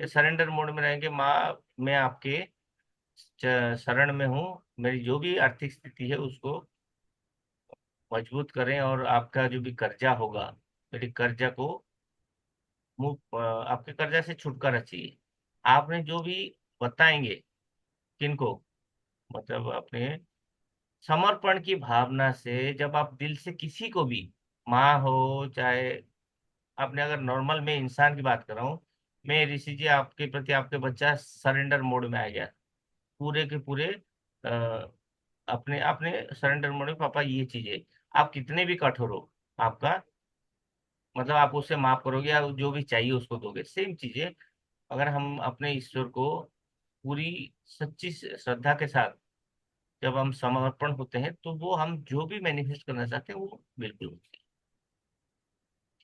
सरेंडर मोड में रहेंगे। माँ, मैं आपके शरण में हूँ, मेरी जो भी आर्थिक स्थिति है उसको मजबूत करें, और आपका जो भी कर्जा होगा, मेरी कर्जा को आपके कर्जा से छुटकारा चाहिए। आपने जो भी बताएंगे, किनको, मतलब अपने समर्पण की भावना से, जब आप दिल से किसी को भी, माँ हो चाहे, आपने अगर नॉर्मल में इंसान की बात कर रहा हूँ, मैं ऋषि जी आपके प्रति, आपके बच्चा सरेंडर मोड में आ गया, पूरे के पूरे अपने अपने सरेंडर मोड में, पापा ये चीजें, आप कितने भी कठोर हो, आपका मतलब आप उसे माफ करोगे या जो भी चाहिए उसको दोगे, सेम चीजें अगर हम अपने ईश्वर को पूरी सच्ची श्रद्धा के साथ जब हम समर्पण होते हैं, तो वो हम जो भी मैनिफेस्ट करना चाहते हैं वो बिल्कुल होती है।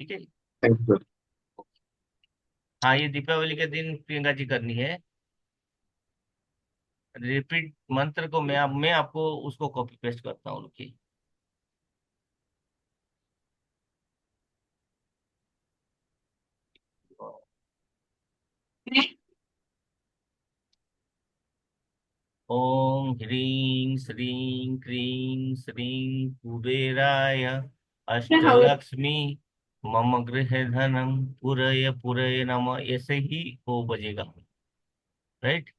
ठीक है जी। Thank you sir. हाँ, ये दीपावली के दिन प्रियंका जी करनी है, रिपीट मंत्र को मैं आपको उसको कॉपी पेस्ट करता हूँ, रुकिए। ओम ह्रीं श्रीं क्रीं श्रीं कुबेराय अष्टलक्ष्मी मम गृह धनम पुरय पुरय नमः, ऐसे ही वो बजेगा। राइट।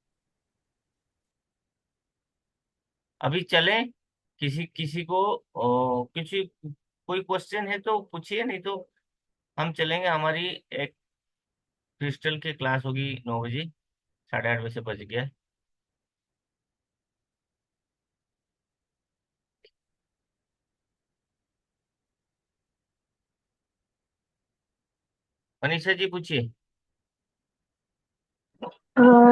अभी चलें, किसी किसी को किसी कोई क्वेश्चन है तो पूछिए, नहीं तो हम चलेंगे। हमारी एक क्रिस्टल की क्लास होगी 9 बजे, 8:30 बजे से बज गया है। मनीषा जी पूछिए।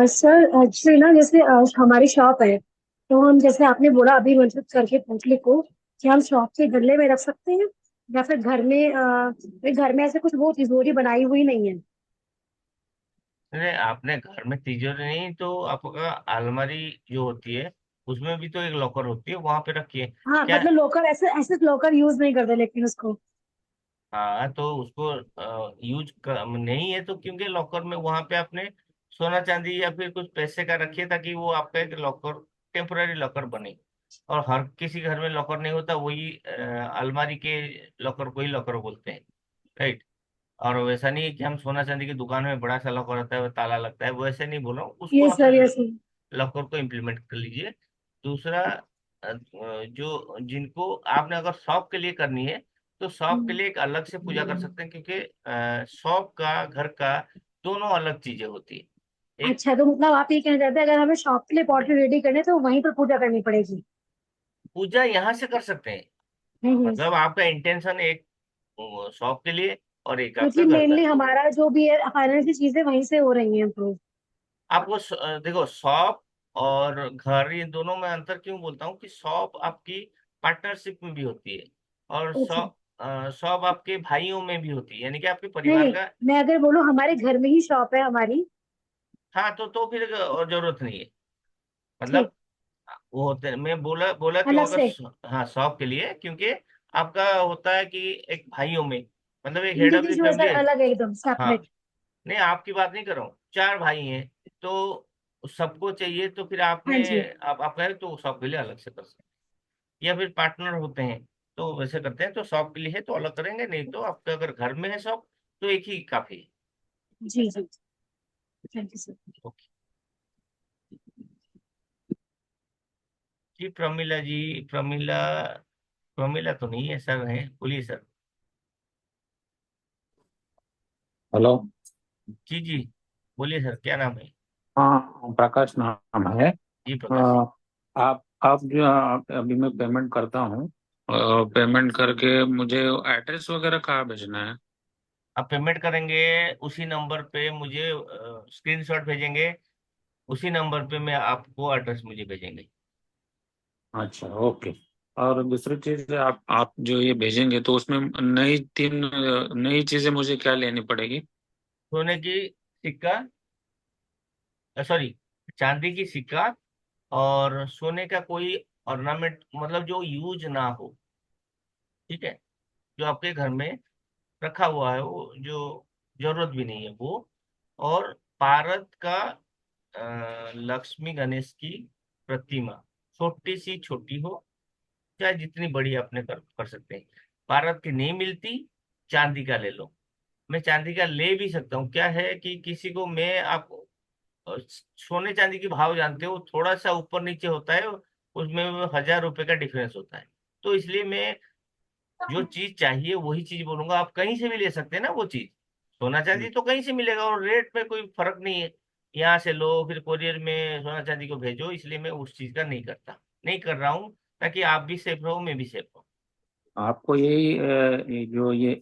सर एक्चुअली ना जैसे हमारी शॉप है, तो हम जैसे आपने बोला अभी मतलब करके पूछने को कि हम शॉप के गले में रख सकते हैं या फिर घर में घर में ऐसे कुछ वो तिजोरी बनाई हुई नहीं है। अरे आपने घर में तिजोरी नहीं तो आपका अलमारी जो होती है उसमें भी तो एक लॉकर होती है, वहां पे रखिए। हाँ क्या? मतलब लॉकर ऐसे ऐसे लॉकर यूज नहीं करते लेकिन उसको। हाँ, तो उसको यूज नहीं है तो क्योंकि लॉकर में वहां पे आपने सोना चांदी या फिर कुछ पैसे का रखिए, ताकि वो आपका एक लॉकर, टेम्पोररी लॉकर बने। और हर किसी घर में लॉकर नहीं होता, वही अलमारी के लॉकर को ही लॉकर बोलते हैं। राइट। और वैसा नहीं है कि हम सोना चांदी की दुकान में बड़ा सा लॉकर रहता है वो ताला लगता है, वैसे नहीं बोल रहा हूँ, उसको ये आप सर ये सर। लॉकर को इम्प्लीमेंट कर लीजिए। दूसरा, जो जिनको आपने अगर शॉप के लिए करनी है तो शॉप के लिए एक अलग से पूजा कर सकते हैं, क्योंकि शॉप का, घर का, दोनों अलग चीजें होती है। एक अच्छा तो मतलब आप ये कहना चाहते हैं अगर हमें शॉप के लिए पॉटरी रेडी करने तो वहीं पर पूजा करनी पड़ेगी। पूजा यहाँ से कर सकते हैं, हम्म। मतलब आपका इंटेंशन एक शॉप के लिए और एक आपका क्योंकि घर का। मेनली हमारा जो भी है फाइनेंस की चीजें वहीं से हो रही हैं अप्रूव। आपको देखो, शॉप और घर, ये दोनों में अंतर क्यों बोलता हूँ कि शॉप आपकी पार्टनरशिप में भी होती है, और अच्छा। शॉप आपके भाइयों में भी होती है, यानी कि आपके नहीं परिवार नहीं, का। मैं अगर बोलूँ हमारे घर में ही शॉप है हमारी। हाँ, तो फिर और जरूरत नहीं है, ठीक। मतलब वो होते हैं। मैं बोला बोला क्यों, अलग अगर से हाँ, शॉप के लिए, क्योंकि आपका होता है कि एक भाइयों में, मतलब एक head of the individual family sir है। अलग है एकदम हाँ, सेपरेट। नहीं आपकी बात नहीं कर रहा हूँ, 4 भाई हैं तो सबको चाहिए, तो फिर हाँ आपने, जी। आप कहें तो शॉप के लिए अलग से कर सकते हैं, या फिर पार्टनर होते हैं तो वैसे करते हैं, तो शॉप के लिए है तो अलग करेंगे, नहीं तो आपके अगर घर में है शॉप तो एक ही काफी है। जी जी। Thank you sir. ओके जी। प्रमिला जी, प्रमिला, प्रमिला तो नहीं है, सर है, बोलिए सर। हेलो। जी जी, बोलिए सर, क्या नाम है? हाँ, प्रकाश नाम है। जी प्रकाश जी। अ, आप जो अभी मैं पेमेंट करता हूँ, पेमेंट करके मुझे एड्रेस वगैरह कहाँ भेजना है? आप पेमेंट करेंगे उसी नंबर पे मुझे स्क्रीनशॉट भेजेंगे, उसी नंबर पे मैं आपको एड्रेस मुझे भेजेंगे। अच्छा, ओके। और दूसरी चीज, आप जो ये भेजेंगे तो उसमें नई तीन नई चीजें मुझे क्या लेनी पड़ेगी? सोने की सिक्का, सॉरी, चांदी की सिक्का, और सोने का कोई ऑर्नामेंट, मतलब जो यूज ना हो, ठीक है, जो आपके घर में रखा हुआ है, वो जो जरूरत भी नहीं है वो, और पारद का लक्ष्मी गणेश की प्रतिमा, छोटी सी, छोटी हो चाहे जितनी बड़ी, आपने कर सकते हैं। पारद की नहीं मिलती, चांदी का ले लो। मैं चांदी का ले भी सकता हूँ, क्या है कि किसी को मैं, आप अ, सोने चांदी की भाव जानते हो, थोड़ा सा ऊपर नीचे होता है, उसमें 1000 रुपए का डिफरेंस होता है, तो इसलिए मैं जो चीज चाहिए वही चीज बोलूंगा। आप कहीं से भी ले सकते हैं ना वो चीज, सोना चांदी तो कहीं से मिलेगा, और रेट में कोई फर्क नहीं है। यहाँ से लो फिर कोरियर में सोना चांदी को भेजो, इसलिए मैं उस चीज का नहीं करता, नहीं कर रहा हूँ, ताकि आप भी सेफ रहो, मैं भी सेफ रहूँ। आपको यही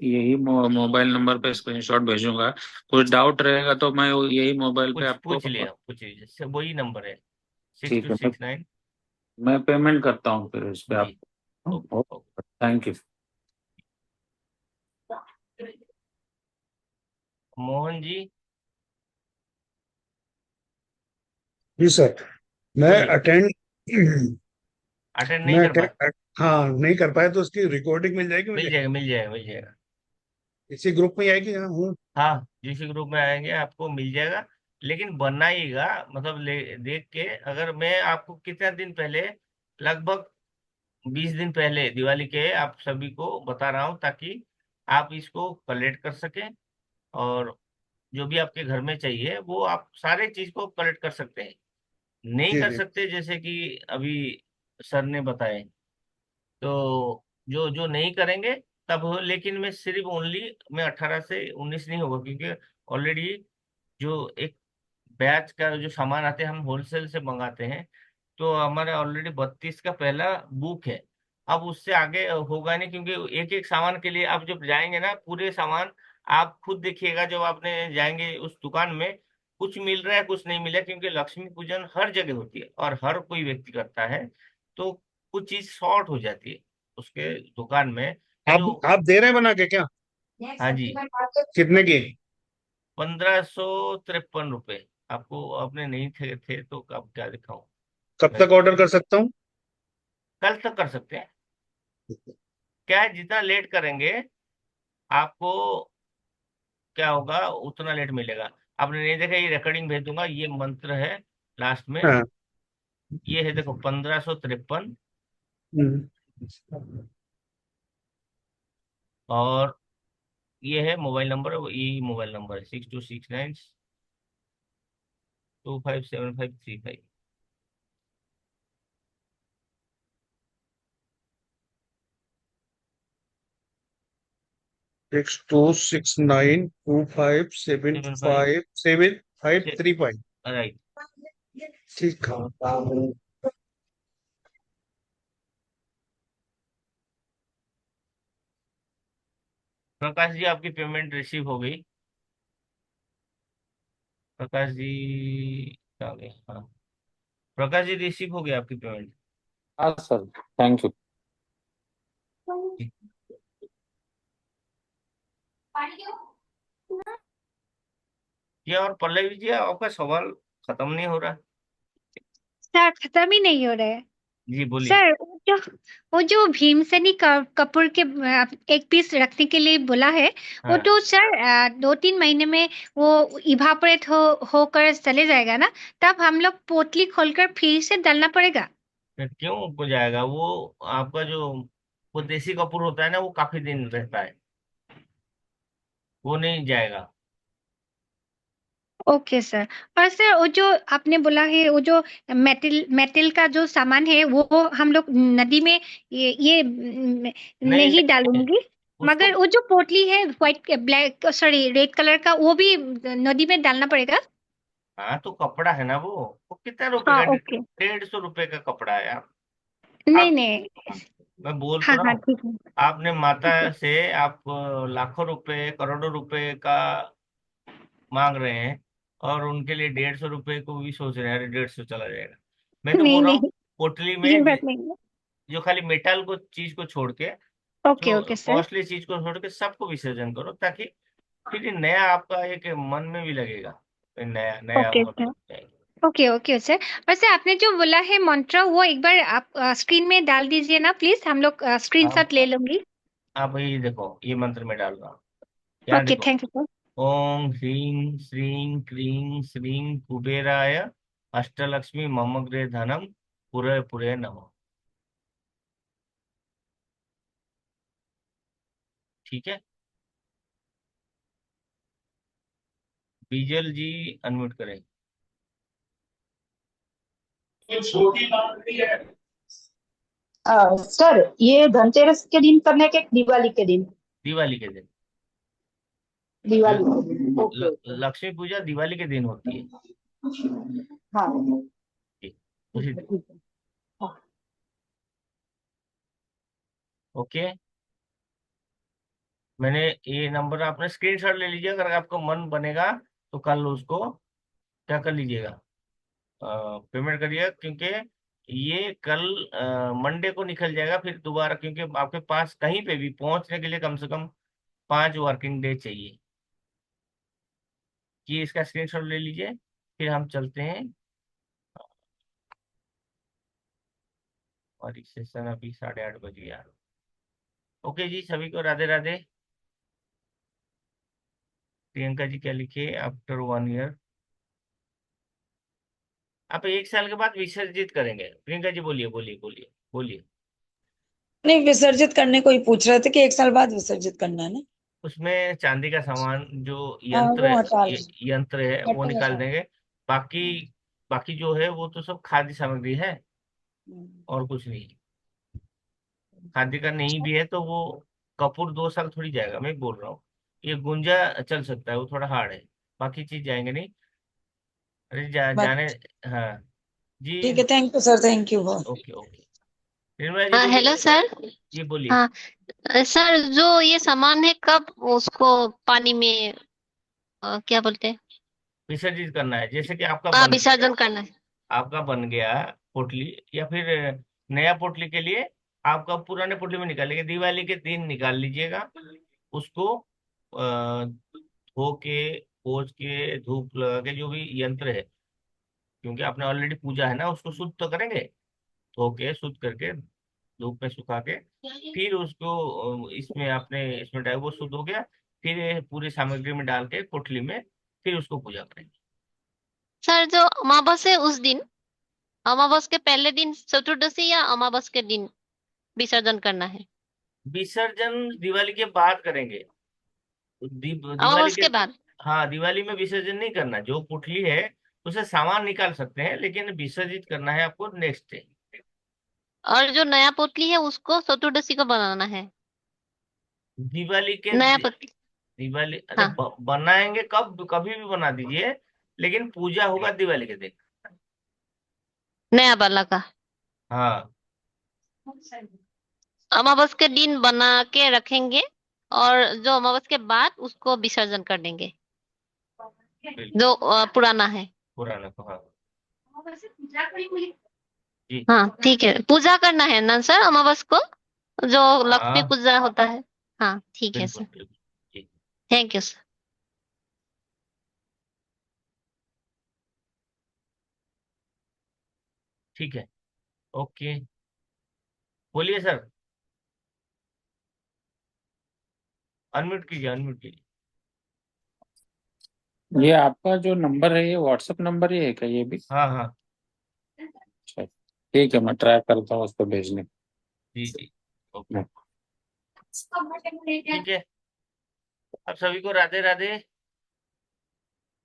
यही मोबाइल नंबर पे स्क्रीनशॉट भेजूंगा। कुछ डाउट रहेगा तो मैं यही मोबाइल पे पूछ आपको। पूछ लिया, पूछ लीजिए, वही नंबर है, सिक्स ठीक टू है, सिक्स नाइन मैं पेमेंट करता हूँ फिर इस पे जी। ओके आपको। Okay. Thank you. Mohan ji जी सर। मैं बोलिए। अटेंड अटेंड नहीं मैं कर पाए? अटेंड हाँ नहीं कर पाया, तो उसकी रिकॉर्डिंग मिल जाएगी मिल मुझे? जाएगा, मिल जाएगा, मिल जाएगा। इसी ग्रुप में ही आएगी? हाँ हूँ। हाँ, जिस ग्रुप में आएंगे आपको मिल जाएगा, लेकिन बनाइएगा, मतलब देख के। अगर मैं आपको कितना दिन पहले, लगभग 20 दिन पहले दिवाली के, आप सभी को बता रहा हूँ, ताकि आप इसको कलेक्ट कर सकें, और जो भी आपके घर में चाहिए वो आप सारे चीज को कलेक्ट कर सकते हैं। नहीं जी कर जी। सकते जैसे कि अभी सर ने बताए, तो जो जो नहीं करेंगे तब हो, लेकिन मैं सिर्फ ओनली मैं 18 से 19 नहीं होगा, क्योंकि ऑलरेडी जो एक बैच का जो सामान आते हैं हम होलसेल से मंगाते हैं, तो हमारा ऑलरेडी 32 का पहला बुक है। अब उससे आगे होगा नहीं, क्योंकि एक एक सामान के लिए आप जब जाएंगे ना, पूरे सामान आप खुद देखिएगा जब आपने जाएंगे उस दुकान में, कुछ मिल रहा है कुछ नहीं मिला, क्योंकि लक्ष्मी पूजन हर जगह होती है और हर कोई व्यक्ति करता है, तो कुछ चीज शॉर्ट हो जाती है उसके दुकान में। तो जो आप दे रहे हैं बना के क्या? हाँ जी, कितने की? 1553 रुपये। आपको अपने नहीं थे तो अब क्या दिखाऊं। कब मैं तक ऑर्डर कर सकता हूँ? कल तक कर सकते हैं। क्या है, जितना लेट करेंगे आपको क्या होगा उतना लेट मिलेगा। आपने नहीं देखा, ये रिकॉर्डिंग भेज दूंगा, ये मंत्र है लास्ट में। हाँ। ये है देखो 1553। हम्म। और ये है मोबाइल नंबर, ये मोबाइल नंबर है 6269257535। 626925757535। राइट। ठीक है। प्रकाश जी आपकी पेमेंट रिसीव हो गई। प्रकाश जी आ गए, हाँ। प्रकाश जी रिसीव हो गया आपकी पेमेंट। हाँ सर, थैंक यू। ये और पल्लवी जी आपका सवाल खत्म नहीं हो रहा। सर खत्म ही नहीं हो रहा है। जी बोलिए। सर वो जो भीमसेनी कपूर के एक पीस रखने के लिए बोला है, वो हाँ, तो सर 2-3 महीने में वो इवापोरेट होकर चले जाएगा ना, तब हम लोग पोटली खोलकर फिर से डालना पड़ेगा। तो क्यों हो जाएगा वो? आपका जो वो देसी कपूर होता है ना, वो काफी दिन रहता है, वो नहीं जाएगा। Okay sir. और सर वो जो आपने बोला है, वो जो मेटल मेटल का जो सामान है वो हम लोग नदी में नहीं नहीं नहीं, डालूंगी, उसको मगर वो जो पोटली है white black sorry red colour का, वो भी नदी में डालना पड़ेगा। हाँ तो कपड़ा है ना वो कितना रुपए हाँ का? ओके। 150 रुपए का कपड़ा है आप। नहीं आप नहीं। मैं बोल तो हाँ रहा हाँ हूँ, ठीक है। आपने माता से आप लाखों रुपए करोड़ों रुपए का मांग रहे हैं, और उनके लिए 150 रुपए को भी सोच रहे हैं, अरे 150 चला जाएगा। मैं तो नहीं बोल रहा हूँ नहीं, पोटली ये में बात नहीं है। जो खाली मेटल को चीज को छोड़ के, ओके जो ओके सर। कॉस्टली चीज को छोड़ के सबको विसर्जन करो, ताकि फिर ये नया आपका एक मन में भी लगेगा, नया नया ओके मतलब सर। जाएगा। Okay okay sir. और सर आपने जो बोला है मंत्र, वो एक बार आप स्क्रीन में डाल दीजिए ना प्लीज, हम लोग स्क्रीनशॉट ले आप लूंगी। आप ये देखो, ये मंत्र में डाल रहा हूँ, यहाँ ओके देखो। Thank you sir. ओम ह्रीं श्रीं क्लीं श्रीं कुबेराय अष्टलक्ष्मी मम गृहे धनम पुरे पुरे नमः। ठीक है, बीजल जी अनम्यूट करें। सर ये धनतेरस के दिन करने के दिवाली के दिन? दिवाली के दिन। दिवाली के दिन, ओके ओके। लक्ष्मी पूजा दिवाली के दिन होती है। हाँ ठीक, ठीक उसी है दिन। ठीक है। हाँ। ओके, मैंने ये नंबर, आपने स्क्रीनशॉट ले लीजिए, अगर आपको मन बनेगा तो कल उसको क्या कर लीजिएगा, पेमेंट करिएगा, क्योंकि ये कल मंडे को निकल जाएगा फिर दोबारा, क्योंकि आपके पास कहीं पे भी पहुंचने के लिए कम से कम 5 वर्किंग डे चाहिए। कि इसका स्क्रीनशॉट ले लीजिए, फिर हम चलते हैं। और सेशन अभी 8:30 बज गया। ओके जी, सभी को राधे राधे। प्रियंका जी क्या लिखे, आफ्टर 1 ईयर आप 1 साल के बाद विसर्जित करेंगे। प्रियंका जी बोलिए बोलिए बोलिए बोलिए। नहीं, विसर्जित करने को ही पूछ रहे थे कि 1 साल बाद विसर्जित करना है ना। उसमें चांदी का सामान जो हाँ यंत्र वो हटा लो, यंत्र है वो हटेगा निकाल सब। देंगे। बाकी बाकी जो है वो तो सब खाद्य सामग्री है और कुछ नहीं। खाद्य का नहीं भी है तो वो कपूर 2 साल थोड़ी जाएगा, मैं बोल रहा हूँ। ये गुंजा चल सकता है, वो थोड़ा हार्ड है। बाकी चीज जाएंगे नहीं। अरे जाने। बट हाँ जी। ठीक है, thank you sir, thank you बहुत। Okay okay. निर्मला जी हाँ, हेलो बोलिए। सर। ये बोलिए। हाँ सर, जो ये सामान है कब उसको पानी में क्या बोलते हैं? विसर्जित करना है, जैसे कि आपका हाँ, बन विसर्जन करना है। आपका बन गया पोटली, या फिर नया पोटली के लिए आपका पुराने पोटली में निकालेंगे, दिवाली के दिन निकाल लीजिएगा उसको। धो के, पोंछ के, धूप लगा के, जो भी यंत्र है, क्योंकि आपने ऑलरेडी पूजा है ना, उसको शुद्ध तो करेंगे। धो के शुद्ध करके धूप में सुखा के फिर उसको इसमें आपने इसमें डाल, वो शुद्ध हो गया। फिर ये पूरी सामग्री में डाल के पोटली में फिर उसको पूजा करेंगे। सर, जो अमावस है उस दिन, अमावस के पहले दिन चतुर्दशी या अमावस के दिन विसर्जन करना है? विसर्जन दिवाली के बाद करेंगे। दिवाली अमावस के, के बाद। हाँ, दिवाली में विसर्जन नहीं करना। जो पुटली है उसे सामान निकाल सकते हैं, लेकिन विसर्जित करना है आपको नेक्स्ट डे। और जो नया पोटली है उसको चतुर्दशी को बनाना है। दिवाली के नया पोटली। दिवाली, अरे हाँ, बनाएंगे कब, कभी भी बना दीजिए, लेकिन पूजा होगा दिवाली के दिन। नया वाला का। हाँ अमावस के दिन बना के रखेंगे और जो अमावस के बाद उसको विसर्जन कर देंगे, बिल्कुल। जो पुराना है। पुराना तो हाँ जी। हाँ ठीक है, पूजा करना है ना सर अमावस को, जो लक्ष्मी हाँ पूजा होता है। हाँ ठीक है बिल्कुल सर। बिल्कुल जी। Thank you sir. ठीक है। ओके, बोलिए सर। अनम्यूट कीजिए, अनम्यूट कीजिए। ये आपका जो नंबर है ये व्हाट्सएप नंबर ही है क्या ये भी? हाँ हाँ अच्छा, ठीक है, मैं ट्राई करता हूँ उसको भेजने जी जी। ओके का। ठीक है। अब सभी को राधे राधे।